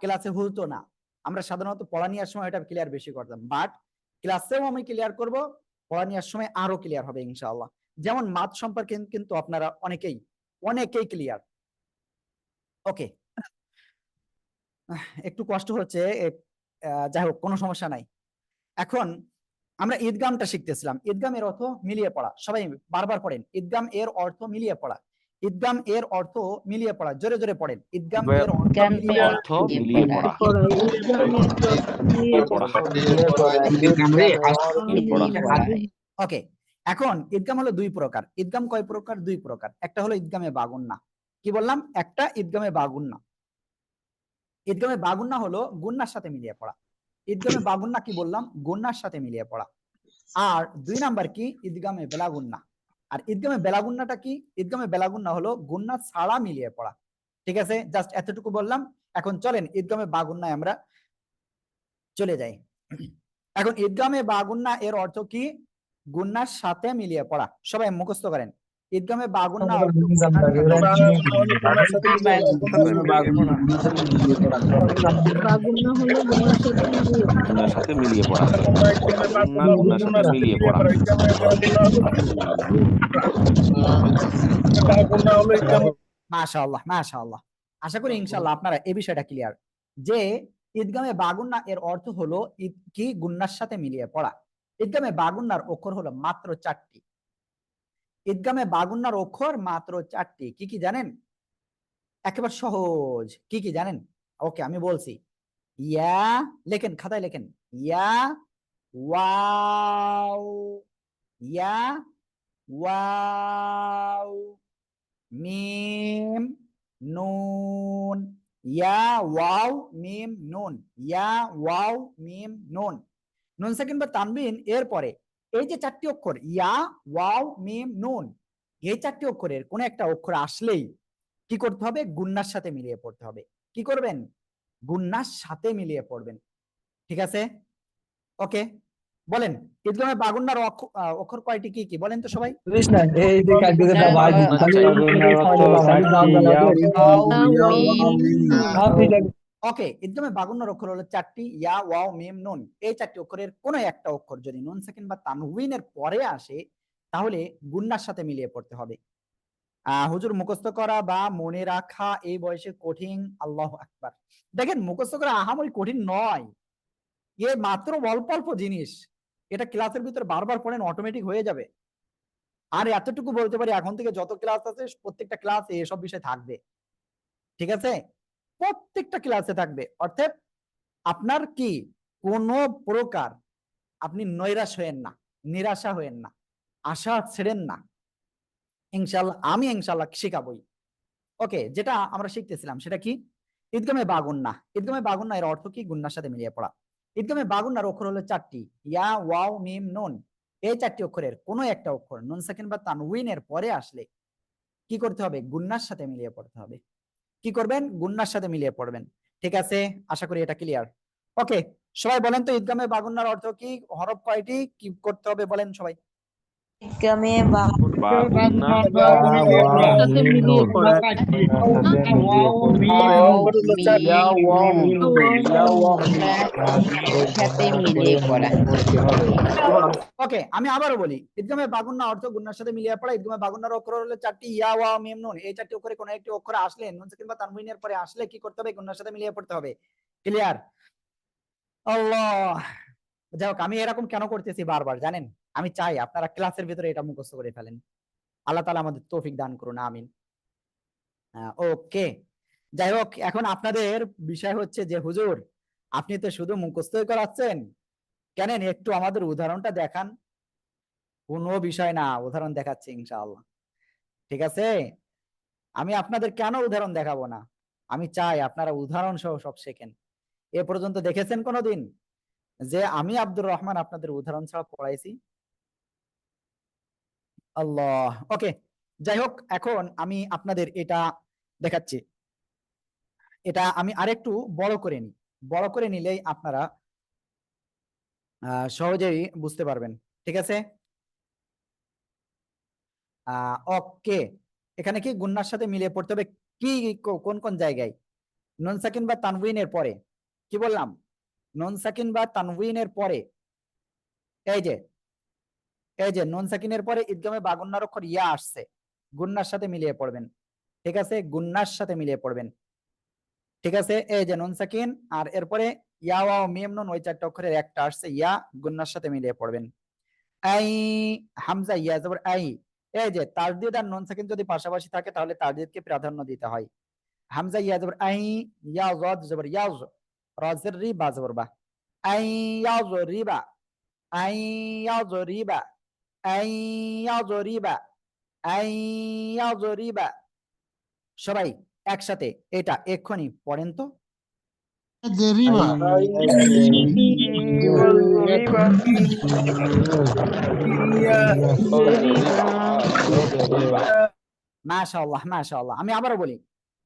Speaker 1: ক্লাসে হতো না, আমরা সাধারণত পড়া নেওয়ার সময় এটা ক্লিয়ার বেশি করতাম, বাট ক্লাসেও আমি ক্লিয়ার করব, পড়া নেওয়ার সময় আরো ক্লিয়ার হবে ইনশাআল্লাহ। যেমন মাথ সম্পর্কে কিন্তু আপনারা অনেকেই ক্লিয়ার। ওকে, একটু কষ্ট হচ্ছে, যাই হোক কোনো সমস্যা নাই। এখন আমরা ঈদগামটা শিখতেছিলাম, ঈদগাম এর অর্থ মিলিয়ে পড়া, সবাই বারবার পড়েন, ঈদগাম এর অর্থ মিলিয়ে পড়া, ঈদগাম এর অর্থ মিলিয়ে পড়া, জোরে জোরে পড়েন, ঈদগাম এর অর্থ মিলিয়ে পড়া।
Speaker 7: মিলিয়ে পড়া।
Speaker 2: পড়া ইসলামের
Speaker 1: ওকে, এখন ঈদগাম হলো দুই প্রকার, ঈদগাম কয় প্রকার? দুই প্রকার, একটা হলো ঈদগামে বাগুন্না, কি বললাম? একটা ঈদগামে বাগুন্না, ঈদগামে বাগুন্না হলো গুন্নার সাথে মিলিয়ে পড়া, ঈদগামে বাগুন্না কি বললাম? গুন্নার সাথে মিলিয়ে পড়া। আর দুই নাম্বার কি? ঈদগামে বেলাগুন্না। আর ঈদগামে বেলাগুন্নাটা কি? ঈদগামে বেলাগুন্না হলো গুন্না ছাড়া মিলিয়ে পড়া। ঠিক আছে, জাস্ট এতটুকু বললাম। এখন চলেন ঈদগামে বাগুন্নায় আমরা চলে যাই। এখন ঈদগামে বাগুন্না এর অর্থ কি? গুন্নার সাথে মিলিয়ে পড়া, সবাই মুখস্থ করেন। ঈদগামে বাগুন্না অর্থ
Speaker 2: বাগুন্না হলো গুন্নার সাথে মিলিয়ে পড়া।
Speaker 7: গুন্নার সাথে মিলিয়ে পড়া।
Speaker 1: মাশাআল্লাহ মাশাআল্লাহ, আশা করি ইনশাআল্লাহ আপনারা এই বিষয়টা ক্লিয়ার, যে ঈদগামে বাগুন্না এর অর্থ হলো কি? গুন্নার সাথে মিলিয়ে পড়া। ঈদগামে বাগুন্নার অক্ষর হলো মাত্র 4টি, ঈদগামে বাগুন্নার অক্ষর মাত্র 4টি। কি কি জানেন? একেবারে সহজ, কি কি জানেন? ওকে আমি বলছি, ইয়া, লেখেন খাতায় লেখেন, ইয়া, ওয়াও, ইয়া, ওয়াও, মিম, নুন, ইয়া, ওয়াও, মিম, নুন, ইয়া, ওয়াও, মিম, নুন, নুন সেকেন্ড বা তানবিন এর পরে এই যে 4টি অক্ষর ইয়া, ওয়াও, মিম, নুন, এই 4টি অক্ষরের কোন একটা অক্ষর আসলেই কি করতে হবে? গুন্নার সাথে মিলিয়ে পড়তে হবে। কি করবেন? গুন্নার সাথে মিলিয়ে পড়বেন। ঠিক আছে, ওকে বলেন ঈদগামে বাগুন্নার অক্ষর কয়টি, কি কি বলেন তো সবাই? ওকে, ঈদগামে বাগুন্নার অক্ষর হলো 4টি, ইয়া, ওয়াও, মিম, নুন। এই 4টি অক্ষরের কোন একটা অক্ষর যদি নুন সেকেন্ড বা তানউইনের পরে আসে তাহলে গুন্নার সাথে মিলিয়ে পড়তে হবে। হুজুর মুখস্থ করা বা মনে রাখা এই বয়সে কঠিন, আল্লাহু আকবার। দেখেন মুখস্থ করা আহামরি কঠিন নয়, এ মাত্র অল্প অল্প জিনিস, এটা ক্লাসের ভিতরে বারবার পড়েন অটোমেটিক হয়ে যাবে। আর এতটুকু বলতে পারি, এখন থেকে যত ক্লাস আছে প্রত্যেকটা ক্লাসে এসব বিষয় থাকবে। ঠিক আছে, প্রত্যেকটা ক্লাসে থাকবে, অর্থাৎ আপনার কি কোনো প্রকার আপনি নৈরাশ হয়েন না, নিরাশা হয়েন না, আশা ছেড়েন না, ইনশাল্লাহ আমি ইনশাল্লাহ শিখাবই। ওকে, যেটা আমরা শিখতেছিলাম সেটা কি? ঈদগামে বাগুন্না। ঈদগামে বাগুন্না এর অর্থ কি? গুন্নার সাথে মিলিয়ে পড়া। ঈদগামে বাগুন্নার অক্ষর হলো 4টি, ইয়া, ওয়াও, মিম, নুন। এই 4টি অক্ষরের কোনো একটা অক্ষর নুন সেকেন্ড বা তানউইনের পরে আসলে কি করতে হবে? গুন্নার সাথে মিলিয়ে পড়তে হবে। কি করবেন? গুন্নার সাথে মিলিয়ে পড়বেন। ঠিক আছে, আশা করি এটা ক্লিয়ার। ওকে, সবাই বলেন তো ঈদগামে বাগুন্নার অর্থ কি? হরফ কয়টি? কি করতে হবে বলেন সবাই?
Speaker 8: ঈদগামে
Speaker 2: সাথে মিলিয়ে পড়া।
Speaker 1: ওকে, আমি আবারও বলি, ঈদগামে বাগুন্না অর্থ গুন্নার সাথে মিলিয়ে পড়া। ঈদগামে বাগুন্নার অক্ষর হলো 4টি, ইয়া, ওয়াও, মিম, নুন। এই 4টি অক্ষরে কোনো একটি অক্ষর আসলে নুন কিংবা তানউইনের পরে আসলে কি করতে হবে? গুন্নার সাথে মিলিয়ে পড়তে হবে। ক্লিয়ার? আল্লাহ, যাই হোক, আমি এরকম কেন করতেছি বারবার জানেন? আমি চাই আপনারা ক্লাসের ভিতরে এটা মুখস্থ করে ফেলেন। আল্লাহ তাআলা আমাদের তৌফিক দান করুন, আমিন। ওকে, যাই হোক, এখন আপনাদের বিষয় হচ্ছে যে হুজুর আপনি তো শুধু মুখস্থই করাচ্ছেন, কেন একটু আমাদের উদাহরণটা দেখান। কোনো বিষয় না, উদাহরণ দেখাচ্ছি ইনশাআল্লাহ। ঠিক আছে, আমি আপনাদের কেন উদাহরণ দেখাবো না, আমি চাই আপনারা উদাহরণ সহ সব শেখেন। এ পর্যন্ত দেখেছেন কোনোদিন যে আমি আব্দুর রহমান আপনাদের উদাহরণ ছাড়া পড়াইছি? আল্লাহ, ওকে, যাই হোক, এখন আমি আপনাদের এটা দেখাচ্ছি। এটা আমি আরেকটু বড় করে নিই, বড় করে নিলেই আপনারা সহজেই বুঝতে পারবেন। ঠিক আছে, ওকে। এখানে কি গুন্নার সাথে মিলিয়ে পড়তে হবে? কি কোন কোন জায়গায়? নুন সাকিন বা তানউইনের পরে। কি বললাম? নুন সাকিন বা তানউইনের পরে এই যে নুন সাকিনের পরে ইদগামে বা গুন্নার অক্ষর ইয়া আসছে, গুন্নার সাথে মিলিয়ে পড়বেন। ঠিক আছে, গুন্নার সাথে মিলিয়ে পড়বেন। ঠিক আছে, এই যে নুন সাকিন আর এরপরে ইয়া ওয়াও মিম নুন, ওই চারটা অক্ষরের একটা আসছে ইয়া, গুন্নার সাথে মিলিয়ে পড়বেন। আই, হামজা ইয়া জবর আই। এই যে তাসদিদ আর নুন সাকিন যদি পাশাপাশি থাকে তাহলে তাসদিদকে প্রাধান্য দিতে হয়। হামজা ইয়া জবর আই, ইয়া যাদ জবর ইয়াজ, রা জের রি বা জবর বা। I Iaz Rewa, I Iaz Rewa, I Iaz Rewa, I Iaz রিবা। সবাই একসাথে এটা এক্ষুনি পড়েন তো। মাশাআল্লাহ মাশাআল্লাহ। আমি আবারও বলি,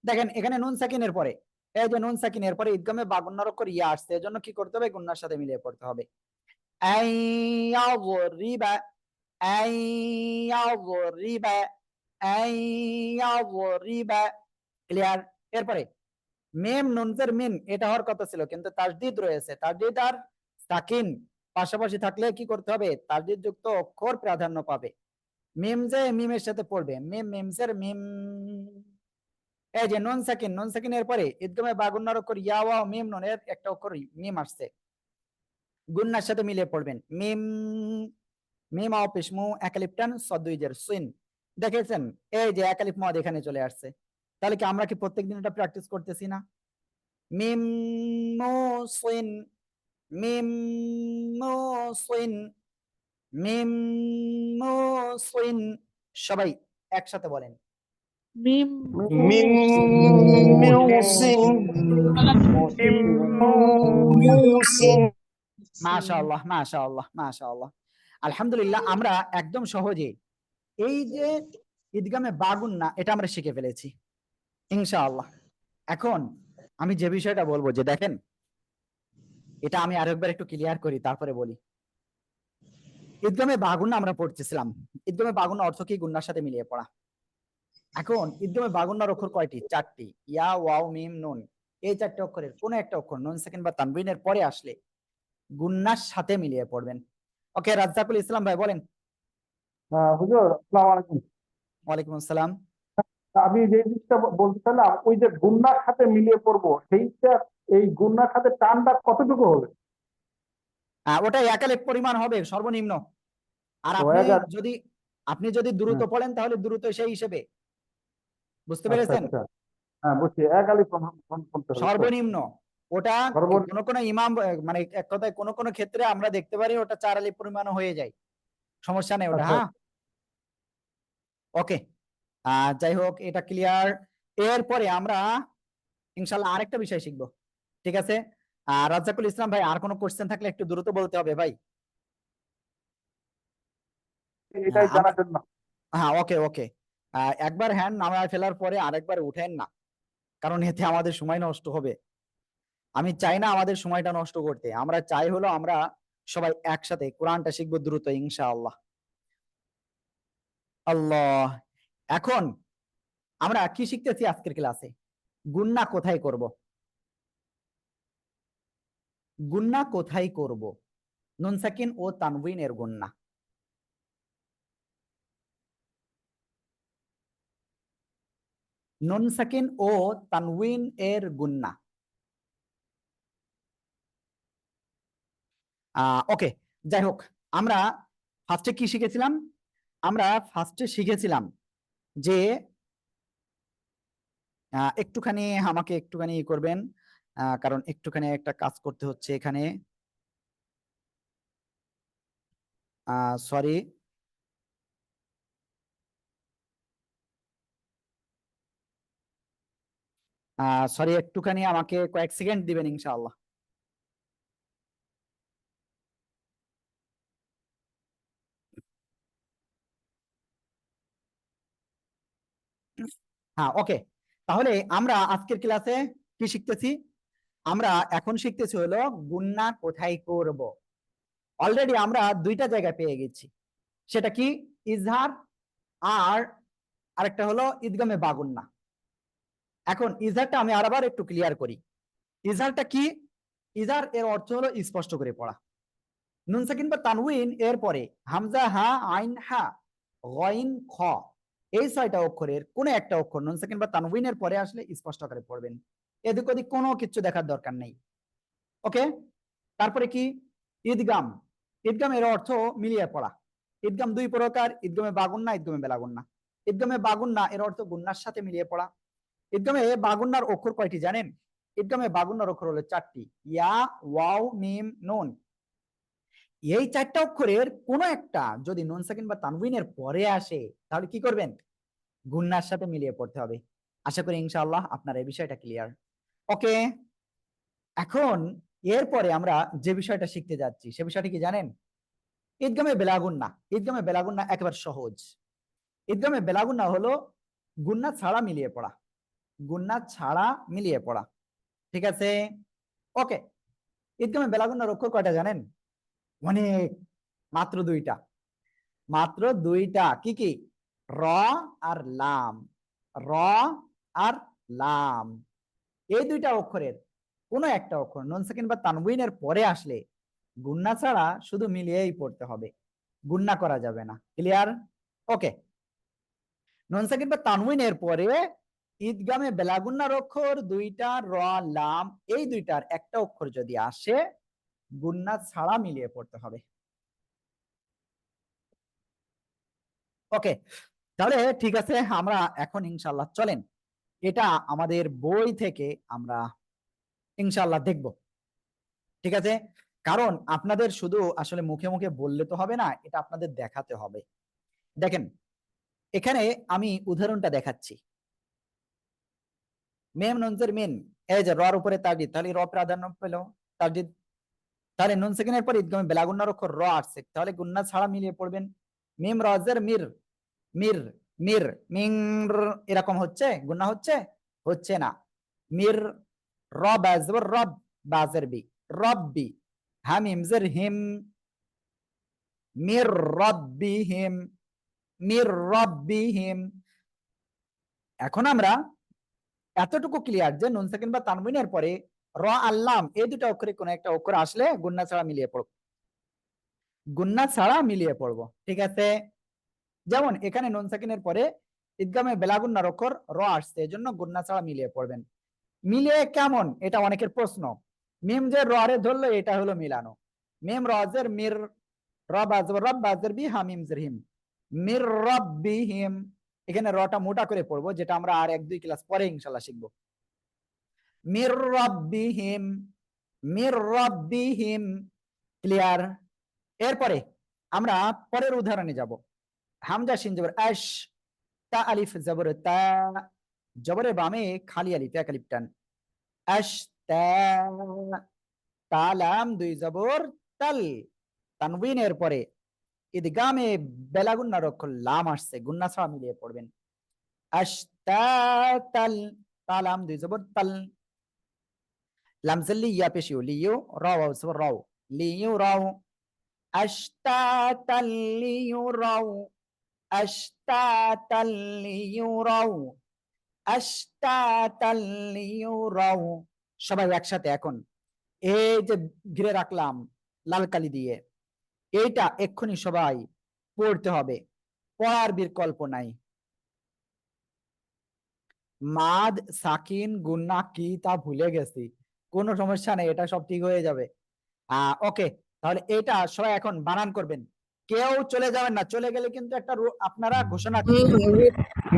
Speaker 1: দেখেন এখানে নুন সাকিনের পরে এই যে নুন সাকিনের পরে ইদগামে বা গুন্নার অক্ষর ইয়া আসছে, এজন্য কি করতে হবে? গুন্নার সাথে মিলিয়ে পড়তে হবে। আইয়াযরিবা, আইয়াযরিবা, আইয়াযরিবা। ক্লিয়ার? এরপরে মিম নুনজের মিন, এটা হওয়ার কথা ছিল কিন্তু তাসদিদ রয়েছে। তাসদিদ আর সাকিন পাশাপাশি থাকলে কি করতে হবে? তাসদিদ যুক্ত অক্ষর প্রাধান্য পাবে। মিম যে মিমের সাথে পড়বে, মিম মিমসের মিম। এই যে নুন সাকিন, নুন সাকিনের পরে ইদগামে বা গুন্নার অক্ষর ইয়া ওয়া মিম নুন, এর একটা অক্ষর মিম আসছে, গুন্নার সাথে মিলিয়ে পড়বেন। মিম, মিম আও পেশমু একালিফ টান সদ্দুইজের সুইন। দেখেছেন এই যে একালিফ মদ এখানে চলে আসছে। তাহলে কি আমরা কি প্রত্যেকদিন এটা প্র্যাকটিস করতেছি না? মিম মো সুইন, মিম মো সুইন, মিম মো সুইন। সবাই একসাথে বলেন।
Speaker 2: মিম
Speaker 8: من موسم موسم
Speaker 1: মাশাআল্লাহ মাশাআল্লাহ মাশাআল্লাহ, আলহামদুলিল্লাহ। আমরা একদম সহজে এই যে ঈদগামে বাগুন্না এটা আমরা শিখে ফেলেছি ইনশাআল্লাহ। এখন আমি যে বিষয়টা বলবো, যে দেখেন এটা আমি আরেকবার একটু ক্লিয়ার করি তারপরে বলি। ঈদগামে বাগুন্না আমরা পড়তেছিলাম, ঈদগামে বাগুন্না অর্থ কি? গুন্নার সাথে মিলিয়ে পড়া। এখন ঈদগামে বাগুন্নার অক্ষর কয়টি? 4টি। ইয়া ওয়াও মিম নুন, এই 4টে অক্ষরের কোন একটা অক্ষর নুন সাকিন বা তানবিনের পরে আসলে গুন্নার সাথে মিলিয়ে পড়বেন। ওকে, রাজ্জাকুল ইসলাম ভাই বলেন।
Speaker 9: হুজুর আসসালামু আলাইকুম।
Speaker 1: ওয়ালাইকুম আসসালাম।
Speaker 9: আমি যে জিনিসটা বলছিলাম, ওই যে গুন্নার সাথে মিলিয়ে পড়বো, সেইটা এই গুন্নার সাথে টানটা কতটুকু হবে?
Speaker 1: ওটা একালিফ পরিমাণ হবে সর্বনিম্ন। আর
Speaker 9: তো
Speaker 1: যদি আপনি যদি দ্রুত পড়েন তাহলে দ্রুত সেই হিসেবে, বুঝতে
Speaker 9: আচ্ছা
Speaker 1: পেরেছেন?
Speaker 9: আচ্ছা, হ্যাঁ বুঝছি, এক আলিফ পড়তে হবে তো।
Speaker 1: সর্বনিম্ন ওটা
Speaker 9: সর্বনিম্ন।
Speaker 1: কোন কোন ইমাম মানে এক কথায় কোন কোন ক্ষেত্রে আমরা দেখতে পারি ওটা 4 আলিফ পরিমাণ হয়ে যায়, সমস্যা নেই ওটা।
Speaker 9: আচ্ছা
Speaker 1: হ্যাঁ, ওকে। যাই হোক, এটা ক্লিয়ার। এরপরে আমরা ইনশাল্লাহ আরেকটা বিষয় শিখবো। ঠিক আছে, রাজ্জাকুল ইসলাম ভাই, আর কোনো কোশ্চেন থাকলে একটু দ্রুত বলতে হবে ভাই।
Speaker 9: এটাই
Speaker 1: আমরা
Speaker 9: জানার জন্য।
Speaker 1: হ্যাঁ, ওকে ওকে। একবার হ্যান্ড নামায় ফেলার পরে আরেকবার উঠেন না, কারণ এতে আমাদের সময় নষ্ট হবে। আমি চাই না আমাদের সময়টা নষ্ট করতে, আমরা চাই হলো আমরা সবাই একসাথে কোরআনটা শিখবো দ্রুত ইনশাআল্লাহ। আল্লাহ। এখন আমরা কি শিখতেছি আজকের ক্লাসে? গুন্না কোথায় করব? গুন্না কোথায় করব? নুন সাকিন ও তানউইন এর গুন্না। নুন সাকিন ও তানউইন এর গুন্না। ওকে, যাই হোক, আমরা ফার্স্টে কি শিখেছিলাম? আমরা ফার্স্টে শিখেছিলাম যে একটুখানি আমাকে একটুখানি করবেন, কারণ একটুখানি একটা কাজ করতে হচ্ছে এখানে। সরি, সরি, একটুখানি আমাকে কয়েক সেকেন্ড দিবেন ইনশাআল্লাহ। হ্যাঁ, ওকে। তাহলে আমরা আজকের ক্লাসে কি শিখতেছি? আমরা এখন শিখতেছি হলো গুণনা কোথায় করব। অলরেডি আমরা দুইটা জায়গায় পেয়ে গেছি, সেটা কি? ইজহার আর আরেকটা হলো ঈদগামে বাগুন্না। এখন ইজহারটা আমি আবার একটু ক্লিয়ার করি। ইজহারটা কি? ইজহার এর অর্থ হলো স্পষ্ট করে পড়া। নুন সাকিন বা তানউইন এর পরে হামজা, হা, আইন, হা, গইন, খ, এই 6টা অক্ষরের কোন একটা অক্ষর নুন সাকিন বা তানউইনের পরে আসলে স্পষ্ট করে পড়বেন। এদিক ওদিক কোনো কিছু দেখার দরকার নেই। ওকে, তারপরে কি? ঈদগাম। ঈদগাম এর অর্থ মিলিয়ে পড়া। ঈদগাম দুই প্রকার, ঈদগামে বাগুন্না, ঈদগামে বেলাগুন্না। ঈদগামে বাগুন্না এর অর্থ গুন্নার সাথে মিলিয়ে পড়া। ঈদগামে বাগুন্নার অক্ষর কয়টি জানেন? ঈদগামে বাগুন্নার অক্ষর হলো 4টি, ইয়া, ওয়াও, মিম, নুন। এই 4টা অক্ষরের কোন একটা যদি নুন সাকিন বা তানউইনের পরে আসে তাহলে কি করবেন? গুন্নার সাথে মিলিয়ে পড়তে হবে। আশা করি ইনশাআল্লাহ আপনার এই বিষয়টা ক্লিয়ার। ওকে, এখন এরপরে আমরা যে বিষয়টা শিখতে যাচ্ছি সে বিষয়টা কি জানেন? ঈদগামে বেলাগুন্না। ঈদগামে বেলাগুন্না একেবারে সহজ। ঈদগামে বেলাগুন্না হলো গুন্না ছাড়া মিলিয়ে পড়া। গুন্না ছাড়া মিলিয়ে পড়া, ঠিক আছে? ওকে, ঈদগামে বেলাগুন্নার অক্ষর কয়টা জানেন? অনেক, মাত্র 2টা। মাত্র 2টা। কি কি? র আর লাম। র আর লাম, এই 2টা অক্ষরের কোন একটা অক্ষর নুন সাকিন বা তানউইনের পরে আসলে গুন্না ছাড়া শুধু মিলিয়েই পড়তে হবে, গুন্না করা যাবে না। ক্লিয়ার? ওকে, নুন সাকিন বা তানউইনের পরে ঈদগামে বেলাগুন্নার অক্ষর 2টা, র, লাম, এই 2টার একটা অক্ষর যদি আসে গুন্না ছাড়া মিলিয়ে পড়তে হবে। ওকে, তাহলে ঠিক আছে, আমরা এখন ইনশাআল্লাহ চলেন এটা আমাদের বই থেকে আমরা ইনশাআল্লাহ দেখব। ঠিক আছে, কারণ আপনাদের শুধু আসলে মুখে মুখে বললে তো হবে না, এটা আপনাদের দেখাতে হবে। দেখেন এখানে আমি উদাহরণটা দেখাচ্ছি। মেম নুনজের মিন, এই যে রর উপরে তাগিদ, তাহলে র প্রাধান্য পেল, তাগিদ। তাহলে নুন সেকেন্ডের পর ঈদগামে বেলাগুন্নার অক্ষর র আসছে, তাহলে গুন্না ছাড়া মিলিয়ে পড়বেন। মিম রজের মির, মির, মির, মিং, এরকম হচ্ছে? গুন্না হচ্ছে? হচ্ছে না। মির, র বাজবর রব, বাজের বি, রব্বি। হামিম জের হিম, মির রব্বিহিম, মির রব্বিহিম। এখন আমরা এতটুকু ক্লিয়ার যে নুন সাকিন বা তানবিনের পরে র, আল্লাম, এই 2টা অক্ষরে কোন একটা অক্ষর আসলে গুন্না ছাড়া মিলিয়ে পড়ব। গুন্না ছাড়া মিলিয়ে পড়ব, ঠিক আছে? যেমন এখানে নুন সাকিনের পরে ঈদগামে বেলাগুন্নার অক্ষর র আসছে, এজন্য গুন্না ছাড়া মিলিয়ে পড়বেন। মিলিয়ে কেমন, এটা অনেকের প্রশ্ন। মিম যে রে ধরলো এটা হলো মিলানো। মিম রজের মির, রব আজর রব বাজের বি, হামিম জের হিম, মির রব্বিহিম। এখানে রটা মোটা করে পড়বো, যেটা আমরা আর 1-2 ক্লাস পরে ইনশাআল্লাহ শিখবো। মির রব্বিহিম, মির রব্বিহিম। ক্লিয়ার? এরপরে আমরা পরের উদাহরণে যাব। হামজা শিন জবর আশ, তা আলিফ জবর তা, জবরের বামে খালি আলিফ, এক আলিফ টান। আশ তা, তা লাম 2 জবর তাল, তানবিনের পরে ঈদগামে বেলাগুন্নার অক্ষর লাম আসছে, গুন্না ছাড়া মিলিয়ে পড়বেন। আশতাতাল, তা লাম 2 জবর তাল, লাম জের ইয়া পেশিও, লিও, রাও জবর রাও, লিও রাও। আশতাতাল লিও রাও, আশতাতাল লিও রাও, আশতাতাল লিও রাও। সবাই একসাথে এখন এই যে ঘিরে রাখলাম লাল কালি দিয়ে, এইটা এক্ষুনি সবাই পড়তে হবে, পড়ার বিকল্প নাই। মাদ, সাকিন, গুন্না কি তা ভুলে গেছি, কোনো সমস্যা নেই, এটা সব ঠিক হয়ে যাবে। ওকে, তাহলে এটা সবাই এখন বানান করবেন, কেউ চলে যাবেন না, চলে গেলে কিন্তু একটা আপনারা ঘোষণা করবেন।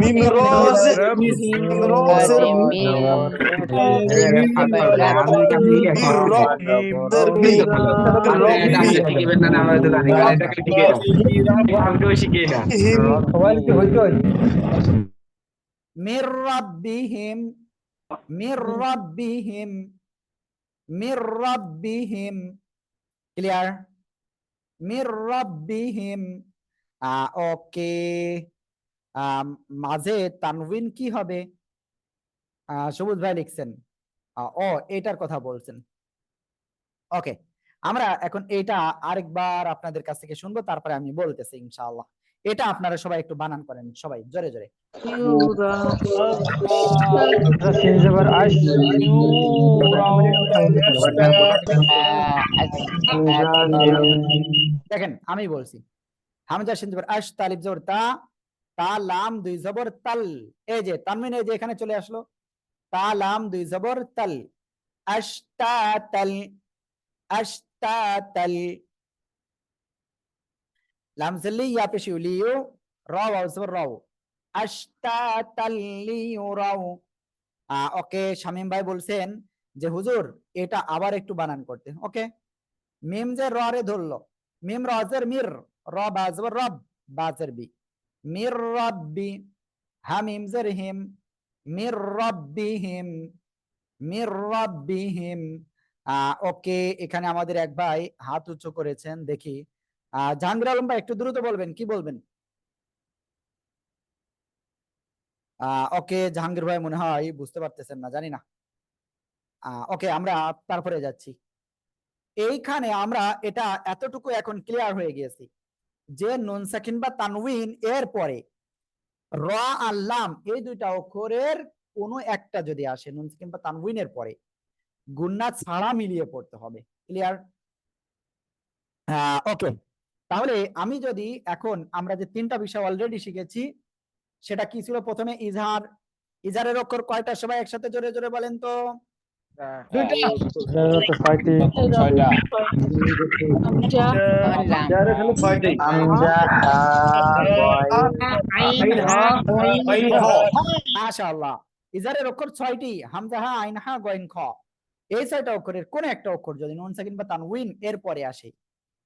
Speaker 8: মিম রোজ, মিম রোজের মিম, রব্বি,
Speaker 1: মির রাব্বিহিম, মির রাব্বিহিম, মির রাব্বিহিম। ক্লিয়ার? মির রাব্বিহিম। ওকে, মাঝে তানউইন কি হবে? সবুজ ভাই লিখছেন ও এটার কথা বলছেন। ওকে, আমরা এখন এটা আরেকবার আপনাদের কাছ থেকে শুনবো, তারপরে আমি বলতেছি ইনশাআল্লাহ। এটা আপনারা সবাই একটু বানান করেন, সবাই জোরে জোরে।
Speaker 2: ইউরা
Speaker 1: দেখেন আমি বলছি, হামজা শিন জবর আশ, তালিব জবর তা, তা লাম দুই জবর তাল, এই যে তানবিন এই যে এখানে চলে আসলো, তা লাম দুই জবর তাল, আশতাতাল, আশতাতাল, লাম জেলি ইয়া পেশ লিউ, র ওয়াও জবর রাও, আশতাতাল লিউরাও। ওকে, শামীম ভাই বলছেন যে হুজুর এটা আবার একটু বানান করতে। ওকে, মিম যে র রে ধরলো, মিম রজের মির, র বাজবর রব, বাজের বি, মির রব্বি, হামিম জের হিম, মির রব্বিহিম, মির রব্বিহিম। ওকে, এখানে আমাদের এক ভাই হাত উঁচু করেছেন, দেখি জাহাঙ্গীর আলম ভাই একটু দ্রুত বলবেন, কি বলবেন? ওকে, জাহাঙ্গীর ভাই মনে হয় বুঝতে পারতেছেন না, জানি না। ওকে, আমরা তারপরে যাচ্ছি। এইখানে আমরা এটা এতটুকু এখন ক্লিয়ার হয়ে গিয়েছি যে নুন সাকিন বা তানউইন এর পরে র আর লাম এই দুইটা অক্ষরের কোনো একটা যদি আসে নুন সাকিন বা তানউইনের পরে, গুন্না ছাড়া মিলিয়ে পড়তে হবে। ক্লিয়ার? ওকে, তাহলে আমি যদি এখন, আমরা যে তিনটা বিষয় অলরেডি শিখেছি, সেটা কি ছিল? প্রথমে ইজহার, ইজহারের অক্ষর কয়টা? সবাই একসাথে জোরে জোরে বলেন তো। মাশাআল্লাহ, ইজহারের অক্ষর 6টি, হামজা হা, আইন হা, গইন খ। এই 6টা অক্ষরের কোন একটা অক্ষর যদি নুন সাকিন বা তানউইন এর পরে আসে,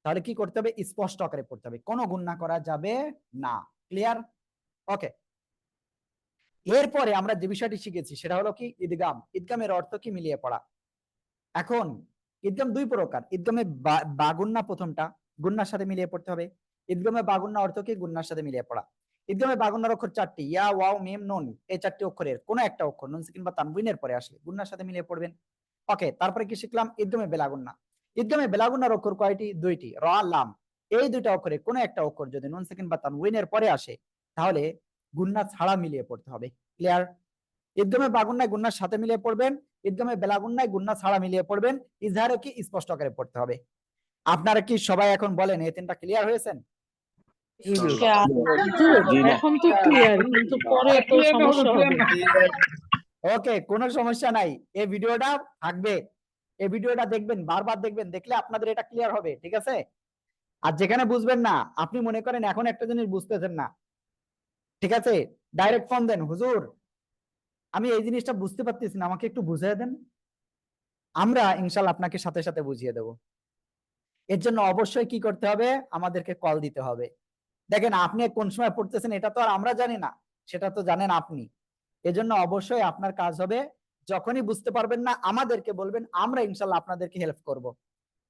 Speaker 1: তাহলে কি করতে হবে? স্পষ্ট আকারে পড়তে হবে, কোনো গুণনা করা যাবে না। ক্লিয়ার? ওকে, এরপরে আমরা যে বিষয়টি শিখেছি সেটা হলো কি? ঈদগাম। ঈদগামের অর্থ কি? মিলিয়ে পড়া। এখন ঈদগাম দুই প্রকার। ঈদগামে বাগুন্না, প্রথমটা গুন্নার সাথে মিলিয়ে পড়তে হবে। ঈদগামে বাগুন্না অর্থ কি? গুন্নার সাথে মিলিয়ে পড়া। ঈদগামে বাগুন্নার অক্ষর 4টি, ইয়া, ওয়াও, মিম, নুন। এই 4টি অক্ষরের কোন একটা অক্ষর নুন সাকিন বা তানউইনের পরে আসলে গুন্নার সাথে মিলিয়ে পড়বেন। ওকে, তারপরে কি শিখলাম? ঈদগামে বেলাগুন্না। ঈদগামে বেলাগুন্নার অক্ষর কয়টি? 2টি, র, লাম। এই দুইটা অক্ষরে কোন একটা অক্ষর যদি নুন সাকিন বা তানউইনের পরে আসে, তাহলে গুন্না ছাড়া মিলিয়ে পড়তে হবে। ক্লিয়ার? ঈদগামে বাগুন্নায় গুন্নার সাথে মিলিয়ে পড়বেন, ঈদগামে বেলাগুন্নায় গুন্না ছাড়া মিলিয়ে পড়বেন। ইজহারে কি? স্পষ্ট আকারে পড়তে হবে। আপনারা কি সবাই এখন বলেন এই তিনটা ক্লিয়ার হয়েছেন?
Speaker 2: এখন তো ক্লিয়ার, কিন্তু পরে তো সমস্যা হবে।
Speaker 1: ওকে, কোনো সমস্যা নাই, এই ভিডিওটা থাকবে, এই ভিডিওটা দেখবেন, বারবার দেখবেন, দেখলে আপনাদের এটা ক্লিয়ার হবে। ঠিক আছে? আর যেখানে বুঝবেন না, আপনি মনে করেন এখন একটা জিনিস বুঝতেছেন না, ঠিক আছে, ডাইরেক্ট ফোন দেন, হুজুর আমি এই জিনিসটা বুঝতে পারতেছি না, আমাকে একটু বুঝিয়ে দেন। আমরা ইনশাল্লাহ আপনাকে সাথে সাথে বুঝিয়ে দেব। এর জন্য অবশ্যই কি করতে হবে? আমাদেরকে কল দিতে হবে। দেখেন, আপনি কোন সময় পড়তেছেন এটা তো আর আমরা জানি না, সেটা তো জানেন আপনি। এজন্য অবশ্যই আপনার কাজ হবে, যখনই বুঝতে পারবেন না আমাদেরকে বলবেন, আমরা ইনশাল্লাহ আপনাদেরকে হেল্প করব।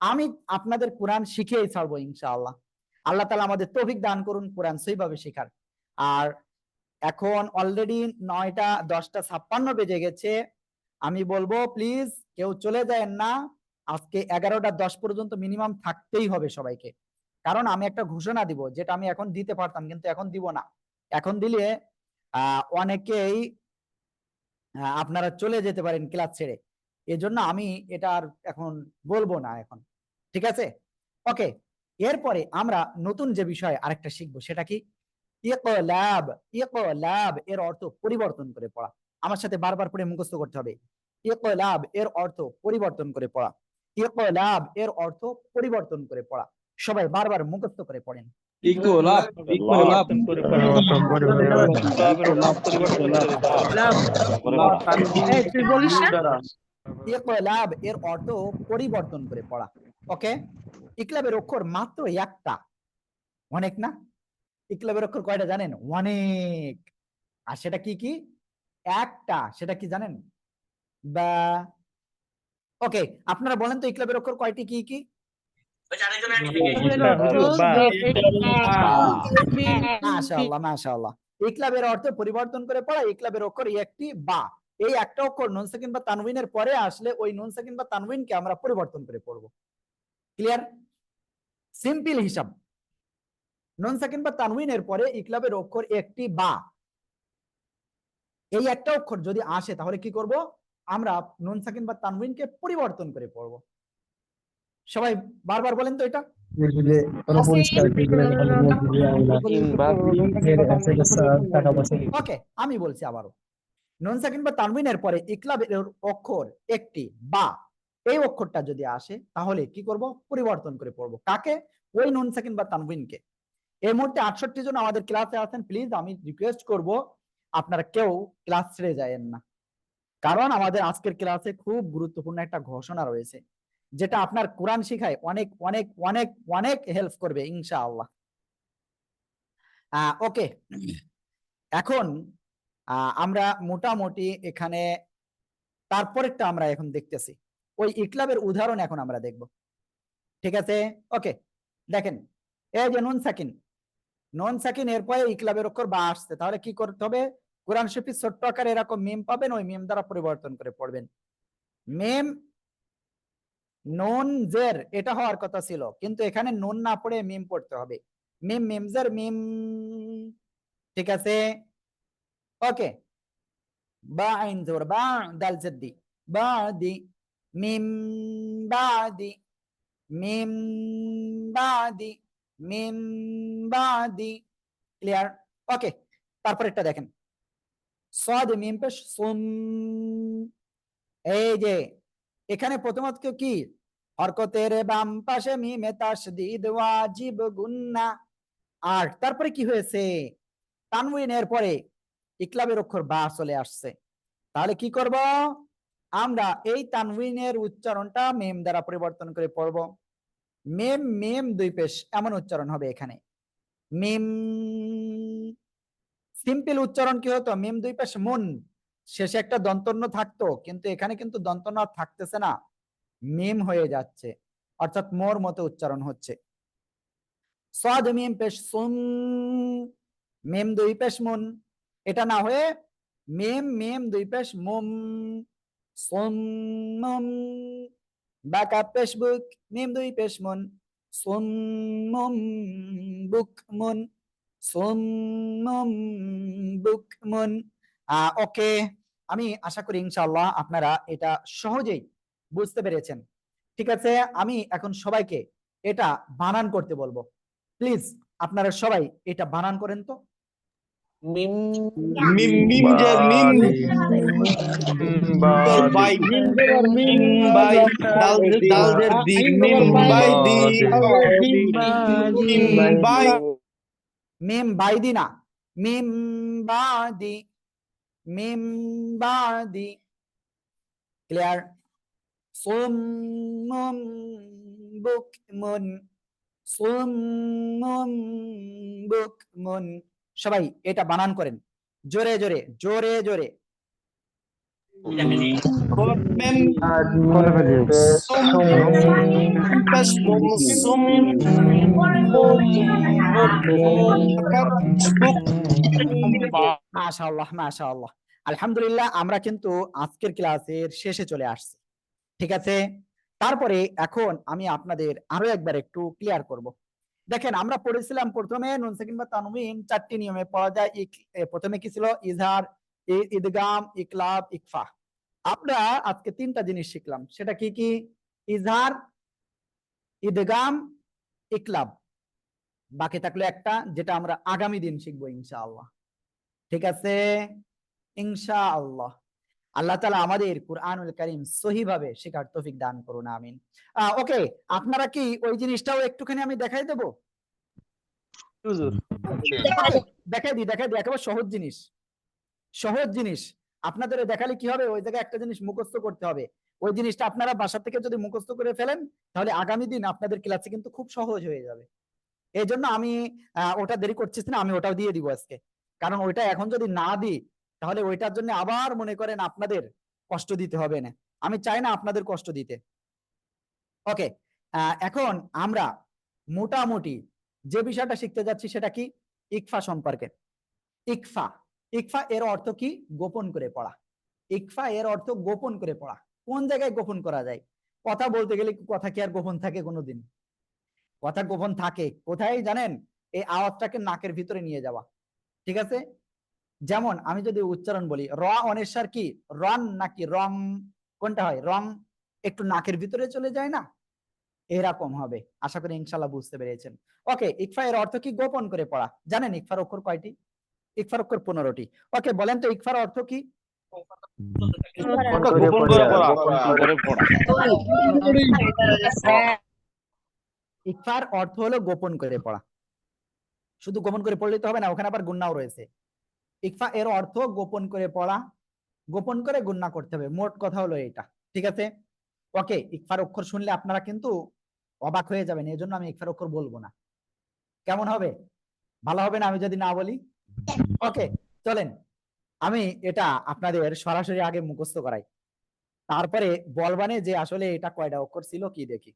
Speaker 1: আমি আপনাদের কোরআন শিখিয়েই ছাড়বো ইনশাআল্লাহ। আল্লাহ তাআলা আমাদের তৌফিক দান করুন কোরআন সহিভাবে শেখার। আর এখন অলরেডি 9টা 10:56 বেজে গেছে। আমি বলবো প্লিজ কেউ চলে যায়েন না, আজকে 11:10 পর্যন্ত মিনিমাম থাকতেই হবে সবাইকে। কারণ আমি একটা ঘোষণা দিব, যেটা আমি এখন দিতে পারতাম কিন্তু এখন দিব না। এখন দিলে অনেকেই আপনারা চলে যেতে পারেন ক্লাস ছেড়ে, এজন্য আমি এটা আর এখন বলবো না এখন। ঠিক আছে? ওকে, এরপরে আমরা নতুন যে বিষয় আরেকটা শিখবো, সেটা কি? ইকলাব। ইকলাব এর অর্থ পরিবর্তন করে পড়া। আমার সাথে বারবার পড়ে মুখস্থ করতে হবে। ইকলাব এর অর্থ পরিবর্তন করে পড়া। ইকলাব এর অর্থ পরিবর্তন করে পড়া। সবাই বারবার মুখস্থ করে পড়েন।
Speaker 3: ইকলাব, ইকলাব,
Speaker 2: এই তুই বলিস না?
Speaker 1: ইকলাব এর অর্থ পরিবর্তন করে পড়া। ওকে, ইকলাবের অক্ষর মাত্র একটা, অনেক না? ইকলাবের অক্ষর কয়টা জানেন? অনেক। আর সেটা কি কি? একটা। সেটা কি জানেন? বা ওকে, আপনারা বলেন তো ইকলাবের অক্ষর কয়টি, কি কি? মাশাআল্লাহ, মাশাআল্লাহ। ইকলাবের অর্থ পরিবর্তন করে পড়া, ইকলাবের অক্ষর একটি বা। এই একটা অক্ষর নুন সাকিন বা তানউইনের পরে আসলে ওই নুন সাকিন বা তানউইনকে আমরা পরিবর্তন করে পড়বো। ক্লিয়ার? সিম্পল হিসাব। নুন সাকিন বা তানউইনের পরে ইকলাবের অক্ষর একটি বা, এই একটা অক্ষর যদি আসে তাহলে কি করব? আমরা নুন সাকিন বা তানউইনকে পরিবর্তন করে পড়বো। সবাই বারবার বলেন তো এটা। ওকে, আমি বলছি আবারও, নুন সাকিন বা তানউইনের পরে ইকলাবের অক্ষর একটি বা, এই অক্ষরটা যদি আসে তাহলে কি করব? পরিবর্তন করে পড়বো। কাকে? ওই নুন সাকিন বা তানউইনকে। এই মুহূর্তে 68 জন আমাদের ক্লাসে আছেন, প্লিজ আমি রিকোয়েস্ট করব আপনারা কেউ ক্লাস ছেড়ে যায়েন না, কারণ আমাদের আজকের ক্লাসে খুব গুরুত্বপূর্ণ একটা ঘোষণা রয়েছে, যেটা আপনার কোরআন শিখায় অনেক অনেক অনেক অনেক হেল্প করবে ইনশাআল্লাহ। ওকে, এখন আমরা মোটামুটি এখানে তারপরেরটা আমরা এখন দেখতেছি, ওই ইকলাবের উদাহরণ এখন আমরা দেখব। ঠিক আছে? ওকে, দেখেন এই যে নুন সাকিন, নুন সাকিন এরপরে ইকলাবের অক্ষর বা আসছে, তাহলে কি করতে হবে? কোরআন শরীফের ছোট্ট আকারে এরকম মিম পাবেন, ওই মিম দ্বারা পরিবর্তন করে পড়বেন। মিম নুন জের এটা হওয়ার কথা ছিল, কিন্তু এখানে নুন না পড়ে মিম পড়তে হবে। মিম মিম জের মিম। ঠিক আছে? ওকে, বা আইন জবর বা, দাল জেদ্দি বাদি, মিম বাদি, মিম বাদি, মিম বাদি। ক্লিয়ার? ওকে, তারপর এটা দেখেন, সাদ মিম পেশ সুম। এই যে এখানে প্রথমত কি? হরকতের বাম পাশে মিমে তাসদীদ ওয়াজিব গুন্না। আর তারপরে কি হয়েছে? তানউইনের পরে ইকলাবের অক্ষর বা চলে আসছে, তাহলে কি করব? আমরা এই তানউইনের উচ্চারণটা মিম দ্বারা পরিবর্তন করে পড়ব। মিম মিম দুই পেশ এমন উচ্চারণ হবে এখানে। মিম সিম্পল উচ্চারণ কি হতো? মিম দুই পেশ মুন, শেষে একটা দন্তন্য থাকতো, কিন্তু এখানে কিন্তু দন্তন্য থাকতেছে না, মিম হয়ে যাচ্ছে, অর্থাৎ মোর মতো উচ্চারণ হচ্ছে। সাদ মিম পেশ সুম, মিম দুই পেশ মুন, এটা না হয়ে মিম মিম দুই পেশ মুম, সুম্মুম। বাকা পেশ বুক, মিম দুই পেশ মুন, সুম্মুম বুকমুন, সুম্মুম বুকমুন। ওকে, আমি আশা করি ইনশাআল্লাহ আপনারা এটা সহজেই বুঝতে পেরেছেন। ঠিক আছে, আমি এখন সবাইকে এটা বানান করতে বলবো। প্লিজ আপনারা সবাই এটা বানান করেন তো।
Speaker 8: মিম মিম মিম জের মিম, বাই মিম বাই, দাল জের দি, মিম বাই দি, মিম বাই,
Speaker 1: মিম বাইদি না, মিম বাদি, মিম বাদি। ক্লিয়ার? সুম্মুম বুকমুন, সুম্মুম বুকমুন। সবাই এটা বানান করেন জোরে জোরে জোরে জোরে।
Speaker 8: মিম সুম পেশ মুম, সুম মুম বুক মুম, বাকা পেশ বুক।
Speaker 1: মাশাআল্লাহ মাশাআল্লাহ, আলহামদুলিল্লাহ। আমরা কিন্তু আজকের ক্লাসের শেষে চলে আসছি। ঠিক আছে, তারপরে এখন আমি আপনাদের আরো একবার একটু ক্লিয়ার করব। দেখেন, আমরা পড়েছিলাম প্রথমে নুন সাকিন বা তানউইন চারটি নিয়মে পড়া যায়। প্রথমে কি ছিল? ইজহার, ইদগাম, ইকলাব, ইকফা। আমরা আজকে তিনটা জিনিস শিখলাম, সেটা কি কি? ইজহার, ইদগাম, ইকলাব। বাকি থাকলো একটা, যেটা আমরা আগামী দিন শিখবো ইনশাআল্লাহ। ঠিক আছে? ইনশাআল্লাহ। আল্লাহ তাআলা আমাদের কুরআনুল কারীম সহিভাবে শেখার তৌফিক দান করুন, আমিন। ওকে, আপনারা কি ওই জিনিসটাও একটুখানি আমি দেখাই দেব? দেখাই দিই একেবারে সহজ জিনিস, সহজ জিনিস। আপনাদের দেখালে কি হবে? ওই জায়গায় একটা জিনিস মুখস্থ করতে হবে। ওই জিনিসটা আপনারা বাসা থেকে যদি মুখস্থ করে ফেলেন, তাহলে আগামী দিন আপনাদের ক্লাসে কিন্তু খুব সহজ হয়ে যাবে। এই জন্য আমি ওটা দেরি করছিস না, আমি ওটাও দিয়ে দিব আজকে। কারণ ওইটা এখন যদি না দিই, তাহলে ওইটার জন্য আবার মনে করেন আপনাদের কষ্ট দিতে হবে না। আমি চাই না আপনাদের কষ্ট দিতে। ওকে, এখন আমরা মোটামুটি যে বিষয়টা শিখতে যাচ্ছি সেটা কি? ইকফা সম্পর্কে। ইকফা, ইকফা এর অর্থ কি? গোপন করে পড়া। ইকফা এর অর্থ গোপন করে পড়া। কোন জায়গায় গোপন করা যায়? কথা বলতে গেলে কথা কি আর গোপন থাকে কোনোদিন? কথা গোপন থাকে কোথায় জানেন? এই আওয়াজটাকে নাকের ভিতরে নিয়ে যাওয়া, ঠিক আছে? যেমন আমি যদি উচ্চারণ বলি র অনেশ্বর কি রন নাকি রং, কোনটা হয়? রং একটু নাকের ভিতরে চলে যায় না, এরকম হবে। আশা করি ইনশাল্লাহ বুঝতে পেরেছেন। ওকে, ইকফা এর অর্থ কি? গোপন করে পড়া। জানেন ইকফার অক্ষর কয়টি? ইকফার অক্ষর 15টি। ওকে, বলেন তো ইকফার অর্থ কি?
Speaker 7: গোপন করে পড়া, গোপন করে পড়া।
Speaker 1: ইকফার অর্থ হলো গোপন করে পড়া। শুধু গোপন করে পড়লেই তো হবে না, ওখানে আবার গুন্নাও রয়েছে। ইকফা এর অর্থ গোপন করে পড়া, গোপন করে গুন্না করতে হবে, মোট কথা হলো এটা, ঠিক আছে? ওকে, ইকফার অক্ষর শুনলে আপনারা কিন্তু অবাক হয়ে যাবেন, এই জন্য আমি ইকফার অক্ষর বলবো না। কেমন হবে? ভালো হবে না আমি যদি না বলি? ওকে, চলেন আমি এটা আপনাদের সরাসরি আগে মুখস্থ করাই, তারপরে বলবানে যে আসলে এটা কয়টা অক্ষর ছিল কি দেখি।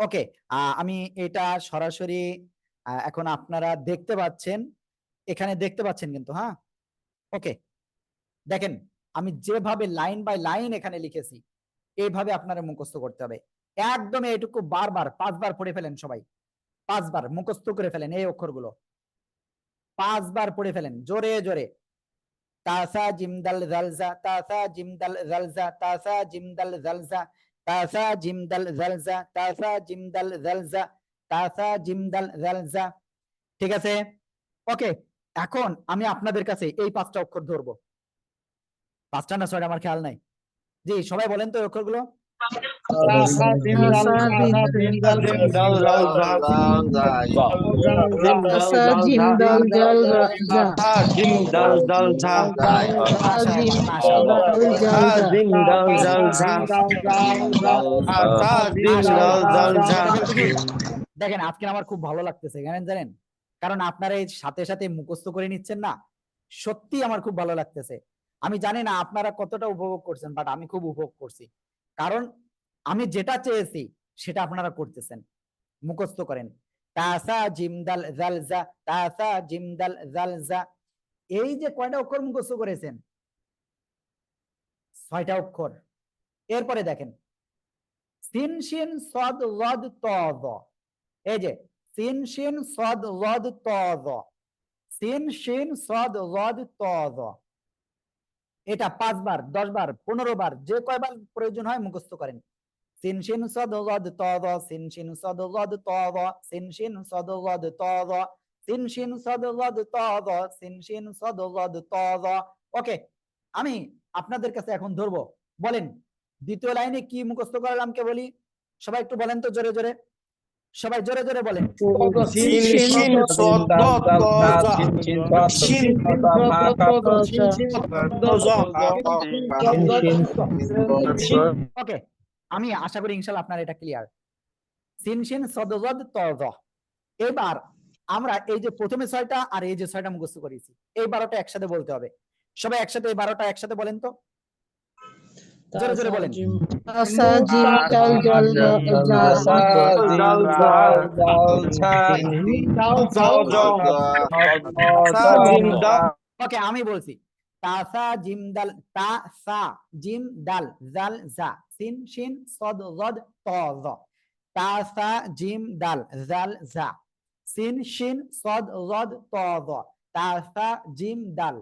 Speaker 1: ওকে, আমি এটা সরাসরি এখন আপনারা দেখতে পাচ্ছেন, এখানে দেখতে পাচ্ছেন কিন্তু, হ্যাঁ? ওকে, দেখেন আমি যেভাবে লাইন বাই লাইন এখানে লিখেছি এইভাবে আপনারা মুখস্থ করতে হবে। একদম এইটুকু বারবার 5 বার পড়ে ফেলেন সবাই, 5 বার মুখস্থ করে ফেলেন এই অক্ষরগুলো, 5 বার পড়ে ফেলেন জোরে জোরে। তাসা জিমদাল জালজা, তাসা জিমদাল জালজা, তাসা জিমদাল জালজা, তাসা জিমদাল জালজা, তাসা জিমদাল জালজা, তাসা জিমদাল জালজা, ঠিক আছে? ওকে, এখন আমি আপনাদের কাছে এই 5টা অক্ষর ধরবো। 5টা না 6টা আমার খেয়াল নাই। জি, সবাই বলেন তো অক্ষরগুলো। দেখেন আজকে আমার খুব ভালো লাগতেছে, জানেন কারণ আপনারা এই সাথে সাথে মুখস্থ করে নিচ্ছেন না, সত্যি আমার খুব ভালো লাগতেছে। আমি জানি না আপনারা কতটা উপভোগ করছেন, বাট আমি খুব উপভোগ করছি, কারণ আমি যেটা চেয়েছি সেটা আপনারা করতেছেন। মুখস্থ করেন তাসা জিমদাল জালজা, তাসা জিমদাল জালজা, এই যে কয়টা অক্ষর মুখস্থ করেছেন? 6টা অক্ষর। এরপরে দেখেন সিন শিন সদ লদ ত য, এই যে সিন শিন সদ লদ ত য, সিন শিন সদ লদ ত য, এটা 5 বার 10 বার 15 বার যে কয়বার প্রয়োজন হয় মুখস্থ করেন। সিন শিন সদ লদ ত য, সিন শিন সদ লদ ত য, সিন শিন সদ লদ ত য, সিন শিন সদ লদ ত য, সিন শিন সদ লদ ত য। ওকে, আমি আপনাদের কাছে এখন ধরবো, বলেন দ্বিতীয় লাইনে কি মুখস্থ করালাম কে বলি? সবাই একটু বলেন তো জোরে জোরে, সবাই জোরে জোরে বলেন। ওকে, আমি আশা করি ইনশাআল্লাহ আপনার এটা ক্লিয়ার। সিন শিন সদ জদ ত জ। এবার আমরা এই যে প্রথমে 6টা আর এই যে 6টা মুখস্থ করেছি, এই 12টা একসাথে বলতে হবে। সবাই একসাথে এই 12টা একসাথে বলেন তো, জোরে জোরে বলেন। ওকে, আমি বলছি তাসা জিম দাল, তা সা জিম দাল জাল জা, সিন শিন সদ জদ ত জ, তাসা জিম দাল জাল জা, সিন শিন সদ জদ ত জ, তাসা জিম দাল,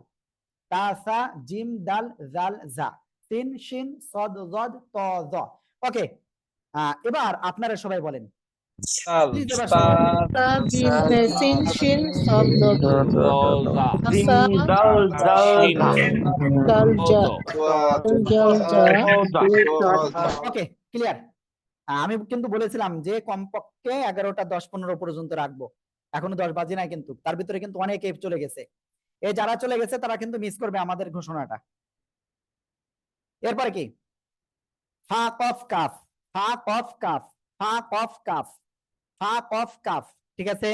Speaker 1: তাসা জিম দাল জাল জা, সিন শিন সদ জদ ত জ। ওকে, এবার আপনারা সবাই বলেন। Please এবার ওকে, ক্লিয়ার। আমি কিন্তু বলেছিলাম যে কমপক্ষে 11টা 10-15 পর্যন্ত রাখবো, এখনো 10 বাজে নাই, কিন্তু তার ভিতরে কিন্তু অনেক এপ চলে গেছে। এই যারা চলে গেছে তারা কিন্তু মিস করবে আমাদের ঘোষণাটা। এরপরে কি? ফা কফ কাফ, ফা কফ কাফ, ফা কফ কাফ, ফা কফ কাফ, ঠিক আছে?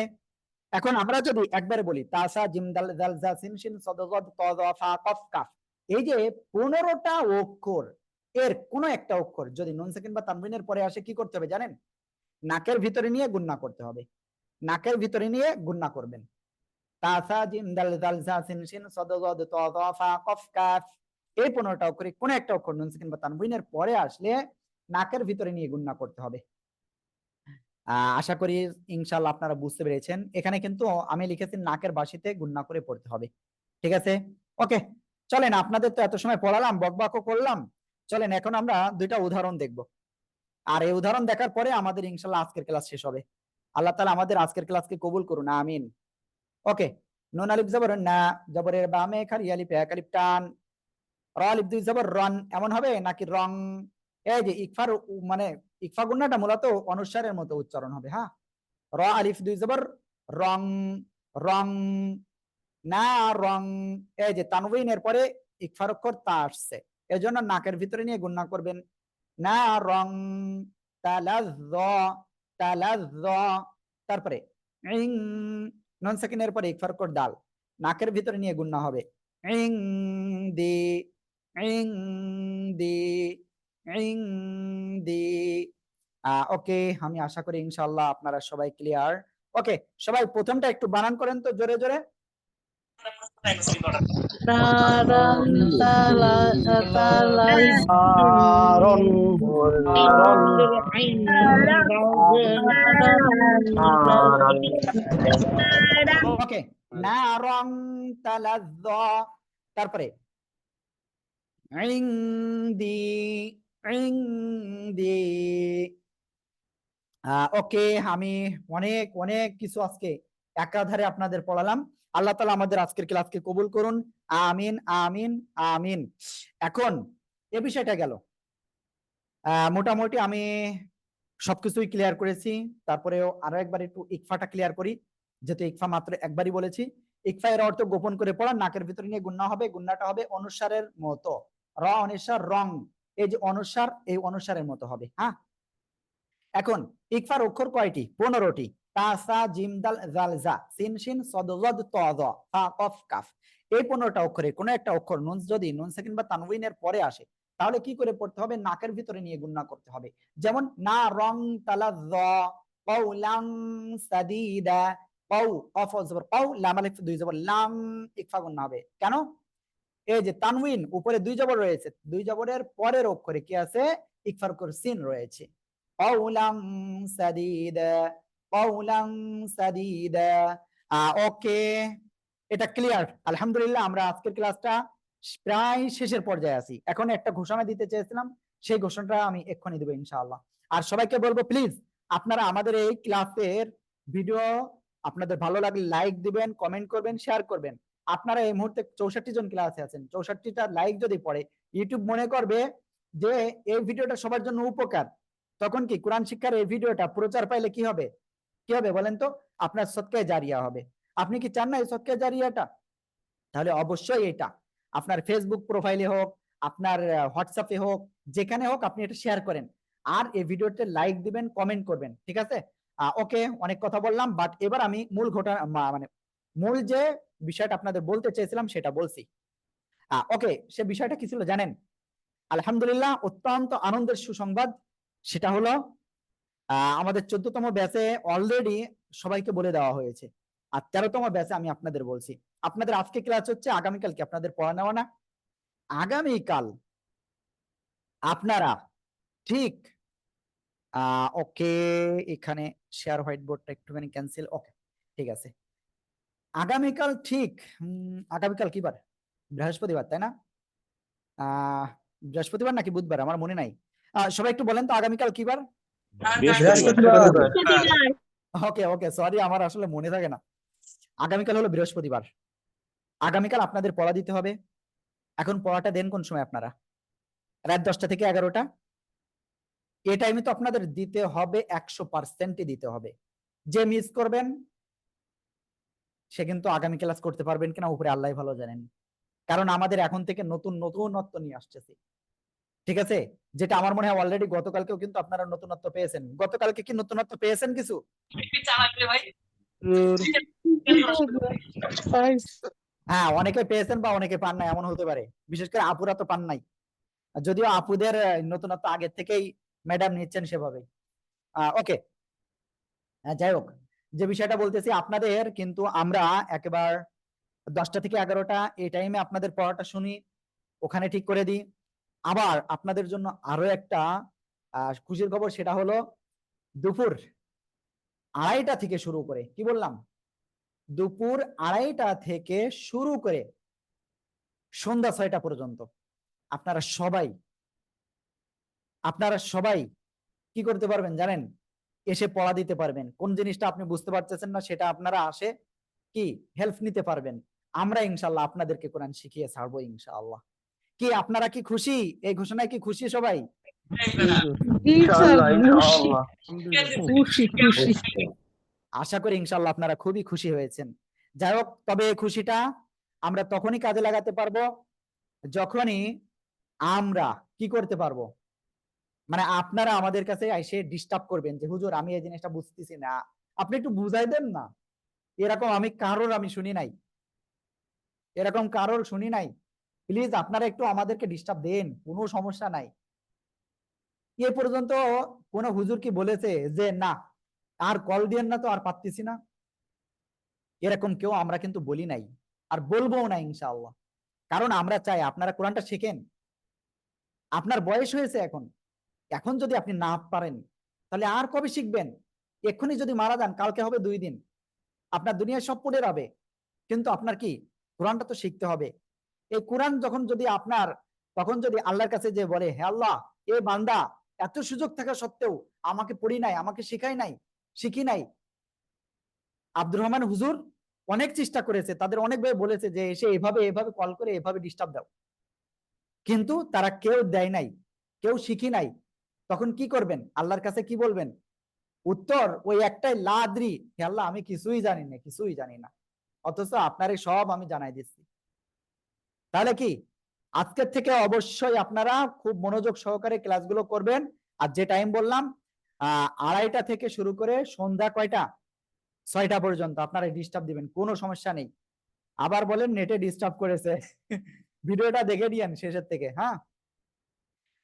Speaker 1: এখন আমরা যদি একবারে বলি তাসা জিম দাল জাল জা সিন শিন সদ জদ ত জ ফা কফ কাফ, এই যে 15টা অক্ষর, এর কোন একটা অক্ষর যদি নুন সাকিন বা তানবিনের পরে আসে কি করতে হবে জানেন? নাকের ভিতরে নিয়ে গুণনা করতে হবে, নাকের ভিতরে নিয়ে গুণনা করবেন। তাসা জিম দাল জাল জা সিন শিন সদ জদ ত জ ফা কফ কাফ, এই 15টা অক্ষরে কোন একটা অক্ষর নুন সাকিন বা তানবিনের পরে আসলে নাকের ভিতরে নিয়ে গুণনা করতে হবে। আশা করি ইনশাআল্লাহ আপনারা বুঝতে পেরেছেন। এখানে কিন্তু আমি লিখেছি নাকের বাসিতে গুণনা করে পড়তে হবে। ঠিক আছে, ওকে। চলেন, আপনাদের তো এত সময় পড়ালাম, বকবকও করলাম, চলেন এখন আমরা দুইটা উদাহরণ দেখব। আর এই উদাহরণ দেখার পরে আমাদের ইনশাআল্লাহ আজকের ক্লাস শেষ হবে। আল্লাহ তাআলা আমাদের আজকের ক্লাসকে কবুল করুন, আমিন। ওকে, নুন আলিফ জবর না, জবরের বামে খালি আলিফ এক আলিফ টান, র আলিফ দুই জবর রন এমন হবে নাকি রং? এই যে ইকফার মানে ইকফা গুণনাটা মূলত অনুসারের মতো উচ্চারণ হবে। হ্যাঁ, র আলিফ দুই জবর রং, রং না রং। এই যে তানউইনের পরে ইকফার অক্ষর তা আসছে, এজন্য নাকের ভিতরে নিয়ে গুণনা করবেন। না রং তালাজ্জ, তালাজ্জ। তারপরে ইং, নুন সাকিনের পরে ইকফার অক্ষর দাল, নাকের ভিতরে নিয়ে গুণনা হবে। ইং দি, ইং দি, ইং দি। ওকে, আমি আশা করি ইনশাআল্লাহ আপনারা সবাই ক্লিয়ার। ওকে, সবাই প্রথমটা একটু বানান করেন তো জোরে জোরে।
Speaker 2: নারন তালা তালাজ
Speaker 8: নারন, নারন,
Speaker 1: ওকে, নারং তালাজ্জ। তারপরে ইংদি, ইংদি। ওকে, আমি অনেক অনেক কিছু আজকে একাধারে আপনাদের পড়ালাম। আল্লাহ তাআলা আমাদের আজকের ক্লাসকে কবুল করুন, আমিন আমিন আমিন। এখন এ বিষয়টা গেল, মোটামুটি আমি সবকিছুই ক্লিয়ার করেছি। তারপরেও আরো একবার একটু ইকফাটা ক্লিয়ার করি, যেহেতু ইকফা মাত্র একবারই বলেছি। ইকফা এর অর্থ গোপন করে পড়া, নাকের ভিতরে নিয়ে গুণনা হবে, গুণনাটা হবে অনুসারের মতো। র অনুসার রং, এই যে অনুসার, এই অনুসারের মতো হবে। হ্যাঁ, এখন ইকফার অক্ষর কয়টি? 15টি। তা সা জিম দাল জাল জা সিন শিন সদ যদ ত য ফা কফ কাফ। এই 15টা অক্ষরে কোন একটা অক্ষর নুন যদি নুন সাকিন বা তানউইনের পরে আসে, তাহলে কি করে পড়তে হবে? নাকের ভিতরে নিয়ে গুণনা করতে হবে। যেমন না রং তালাজ্জ, কওলাং সাদিদা, কও কফ জবর কও, লাম আলিফ দুই জবর লাম, ইকফা গুণনা হবে। কেন? এই যে তানউইন উপরে দুই জবর রয়েছে, দুই জবরের পরের অক্ষরে কি আছে? ইকফার অক্ষর সিন রয়েছে। কওলাং সাদিদা, কওলাং সাদিদা। ওকে, এটা ক্লিয়ার। আলহামদুলিল্লাহ, আমরা আজকের ক্লাসটা প্রায় শেষের পর্যায়ে আছি। এখন একটা ঘোষণা দিতে চেয়েছিলাম, সেই ঘোষণাটা আমি এক্ষুনি দেবো ইনশাআল্লাহ। আর সবাইকে বলবো প্লিজ আপনারা আমাদের এই ক্লাসের ভিডিও আপনাদের ভালো লাগলে লাইক দিবেন, কমেন্ট করবেন, শেয়ার করবেন। আপনারা এই মুহূর্তে 64 জন ক্লাসে আছেন, 64টা লাইক যদি পড়ে ইউটিউব মনে করবে যে এই ভিডিওটা সবার জন্য উপকার, তখন কি কোরআন শিক্ষার এই ভিডিওটা প্রচার পাইলে কি হবে? কি হবে বলেন তো? আপনার সদকায়ে জারিয়া হবে। আপনি কি চান না এই সদকায়ে জারিয়াটা? তাহলে অবশ্যই এটা আপনার ফেসবুক প্রোফাইলে হোক, আপনার হোয়াটসঅ্যাপে হোক, যেখানে হোক আপনি এটা শেয়ার করেন। আর এই ভিডিওতে লাইক দিবেন, কমেন্ট করবেন, ঠিক আছে? ওকে, অনেক কথা বললাম, বাট এবার আমি মূল ঘটনা মানে মূল যে বিষয়টা আপনাদের বলতে চেয়েছিলাম সেটা বলছি। ওকে, সে বিষয়টা কি ছিল জানেন? আলহামদুলিল্লাহ, অত্যন্ত আনন্দের সুসংবাদ। সেটা হলো আমাদের 14তম ব্যাচে অলরেডি সবাইকে বলে দেওয়া হয়েছে, আর 13তম ব্যাচে আমি আপনাদের বলছি। আপনাদের আজকে ক্লাস হচ্ছে, আগামীকাল কি আপনাদের পড়া নেওয়া না? আগামীকাল আপনারা ঠিক ওকে, এখানে শেয়ার হোয়াইট বোর্ডটা একটুখানি ক্যান্সেল। ওকে, ঠিক আছে। আগামীকাল ঠিক আগামীকাল কি বার? বৃহস্পতিবার, তাই না? বৃহস্পতিবার নাকি বুধবার, আমার মনে নাই। সবাই একটু বলেন তো আগামীকাল কি বার? ওকে ওকে, সরি, আমার আসলে মনে থাকে না। আগামীকাল হলো বৃহস্পতিবার। আগামীকাল আপনাদের পড়া দিতে হবে। এখন পড়াটা দেন কোন সময় আপনারা? রাত 10টা থেকে 11টা। এই টাইমে তো আপনাদের দিতে হবে, 100% দিতে হবে। যে মিস করবেন সে কিন্তু আগামী ক্লাস করতে পারবেন কিনা উপরে আল্লাহ ভালো জানেন। কারণ আমাদের এখন থেকে নতুন নতুনত্ব নিয়ে আসতেছে, ঠিক আছে? যেটা আমার মনে হয় অলরেডি গতকালকেও কিন্তু আপনারা নতুনত্ব পেয়েছেন। গতকালকে কি নতুনত্ব পেয়েছেন কিছু? হ্যাঁ, অনেকে পেয়েছেন বা অনেকে পান নাই, এমন হতে পারে। বিশেষ করে আপুরা তো পান নাই, যদিও আপুদের নতুনত্ব আগের থেকেই ম্যাডাম নিচ্ছেন সেভাবে। ওকে, যাই হোক, যে বিষয়টা বলতেছি, আপনাদের কিন্তু আমরা একেবারে 10টা থেকে 11টা এই টাইমে আপনাদের পড়াটা শুনি। ওখানে ঠিক করে দিই। আবার আপনাদের জন্য আরো একটা খুশির খবর, সেটা হলো দুপুর 2:30 থেকে শুরু করে, কি বললাম, দুপুর 2:30 থেকে শুরু করে সন্ধ্যা 6টা পর্যন্ত আপনারা সবাই কি করতে পারবেন জানেন, এসে পড়া দিতে পারবেন। কোন জিনিসটা আপনি বুঝতে পারতেছেন না সেটা আপনারা আসে কি হেল্প নিতে পারবেন। আমরা ইনশাআল্লাহ আপনাদেরকে কোরআন শিখিয়ে ছাড়বো ইনশাআল্লাহ। কি আপনারা কি খুশি? এই ঘোষণায় কি খুশি সবাই?
Speaker 2: জি স্যার, খুশি খুশি।
Speaker 1: আশা করি ইনশাআল্লাহ আপনারা খুবই খুশি হয়েছেন। যাই হোক, তবে এই খুশিটা আমরা তখনই কাজে লাগাতে পারবো যখনই আমরা কি করতে পারবো, মানে আপনারা আমাদের কাছে এসে ডিস্টার্ব করবেন যে হুজুর আমি এই জিনিসটা বুঝতেছি না, আপনি একটু বুঝাই দেন না। এরকম আমি শুনি নাই, এরকম কারোর শুনি নাই। প্লিজ আপনারা একটু আমাদেরকে ডিস্টার্ব দেন, কোনো সমস্যা নাই। এ পর্যন্ত কোন হুজুর কি বলেছে যে না আর কল দিয়েন না তো আর পারতেছি না? এরকম কেউ আমরা কিন্তু বলি নাই, আর বলবো না ইনশাআল্লাহ। কারণ আমরা চাই আপনারা কোরআনটা শেখেন। আপনার বয়স হয়েছে এখন, এখন যদি আপনি না পারেন তাহলে আর কবে শিখবেন? এক্ষুনি যদি মারা যান কালকে হবে 2 দিন, আপনার দুনিয়ায় সব পড়ে যাবে। কিন্তু আপনার কি কোরআনটা তো শিখতে হবে। এই কোরআন যখন যদি আপনার, তখন যদি আল্লাহর কাছে যে বলে হে আল্লাহ, এ বান্দা এত সুযোগ থাকা সত্ত্বেও আমাকে পড়ি নাই, আমাকে শিখাই নাই, শিখি নাই। আব্দুর রহমান হুজুর অনেক চেষ্টা করেছে, তাদের অনেক ভাই বলেছে যে এসে এভাবে এভাবে কল করে এভাবে ডিস্টার্ব দাও, কিন্তু তারা কেউ দেয় নাই, কেউ শিখি নাই। তখন কি করবেন? আল্লাহর কাছে কি বলবেন? উত্তর ওই একটাই, লা আদ্রি, হে আল্লাহ আমি কিছুই জানি না, কিছুই জানি না। অথচ আপনারে সব আমি জানাই দিচ্ছি। তাহলে কি আজকের থেকে অবশ্যই আপনারা খুব মনোযোগ সহকারে ক্লাসগুলো করবেন। আর যে টাইম বললাম 2:30 থেকে শুরু করে সন্ধ্যা কয়টা? 6টা পর্যন্ত আপনারা ডিস্টার্ব দিবেন, কোনো সমস্যা নেই। আবার বলেন নেটে ডিস্টার্ব করেছে ভিডিওটা দেখে দিয়েন শেষের থেকে। হ্যাঁ,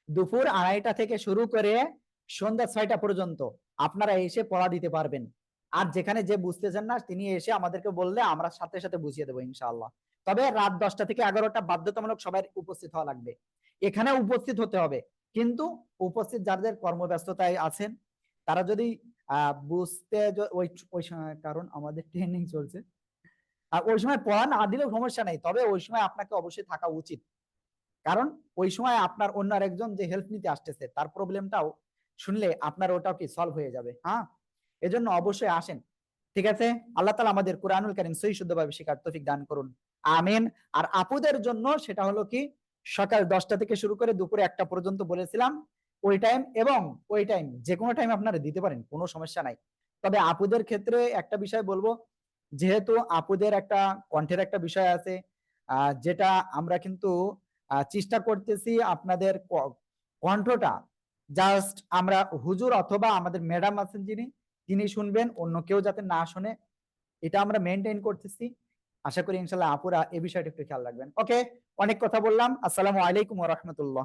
Speaker 1: দুপুর 2:30 থেকে শুরু করে সন্ধ্যা 6টা পর্যন্ত আপনারা এসে পড়া দিতে পারবেন। আর যেখানে যে বুঝতেছেন না তিনি এসে আমাদেরকে বললে আমরা সাথে সাথে বুঝিয়ে দেবো ইনশাআল্লাহ। তবে রাত 10টা থেকে 11টা বাধ্যতামূলক সবাই উপস্থিত হওয়া লাগবে, এখানে উপস্থিত হতে হবে। কিন্তু উপস্থিত যাদের কর্মব্যস্ততায় আছেন তারা যদি বুঝতে ওই সময়, কারণ আমাদের ট্রেনিং চলছে, আর ওই সময় পড়া না দিলেও সমস্যা নেই, তবে ওই সময় আপনাকে অবশ্যই থাকা উচিত। কারণ ওই সময় আপনার অন্য আরেকজন যে হেল্প নিতে আসতেছে তার প্রবলেমটাও শুনলে আপনার ওটাও কি সলভ হয়ে যাবে। হ্যাঁ, এজন্য অবশ্যই আসেন। ঠিক আছে, আল্লাহ তাআলা আমাদের কুরআনুল কারীম সহি শুদ্ধভাবে শেখার তৌফিক দান করুন, আমিন। আর আপুদের জন্য সেটা হলো কি সকাল 10টা থেকে শুরু করে দুপুরে 1টা পর্যন্ত বলেছিলাম ওই টাইম, এবং ওই টাইম যে কোনো টাইম আপনারা দিতে পারেন, কোনো সমস্যা নাই। তবে আপুদের ক্ষেত্রে একটা বিষয় বলবো, যেহেতু আপুদের একটা কণ্ঠের একটা বিষয় আছে, যেটা আমরা কিন্তু চেষ্টা করতেছি আপনাদের কণ্ঠটা জাস্ট আমরা হুজুর অথবা আমাদের ম্যাডাম আছেন যিনি, তিনি শুনবেন, অন্য কেউ যাতে না শুনে, এটা আমরা মেনটেন করতেছি। আশা করি ইনশাল্লাহ আপুরা এই বিষয়টা একটু খেয়াল রাখবেন। ওকে, অনেক কথা বললাম। আসসালামু আলাইকুম ওয়া রাহমাতুল্লাহ।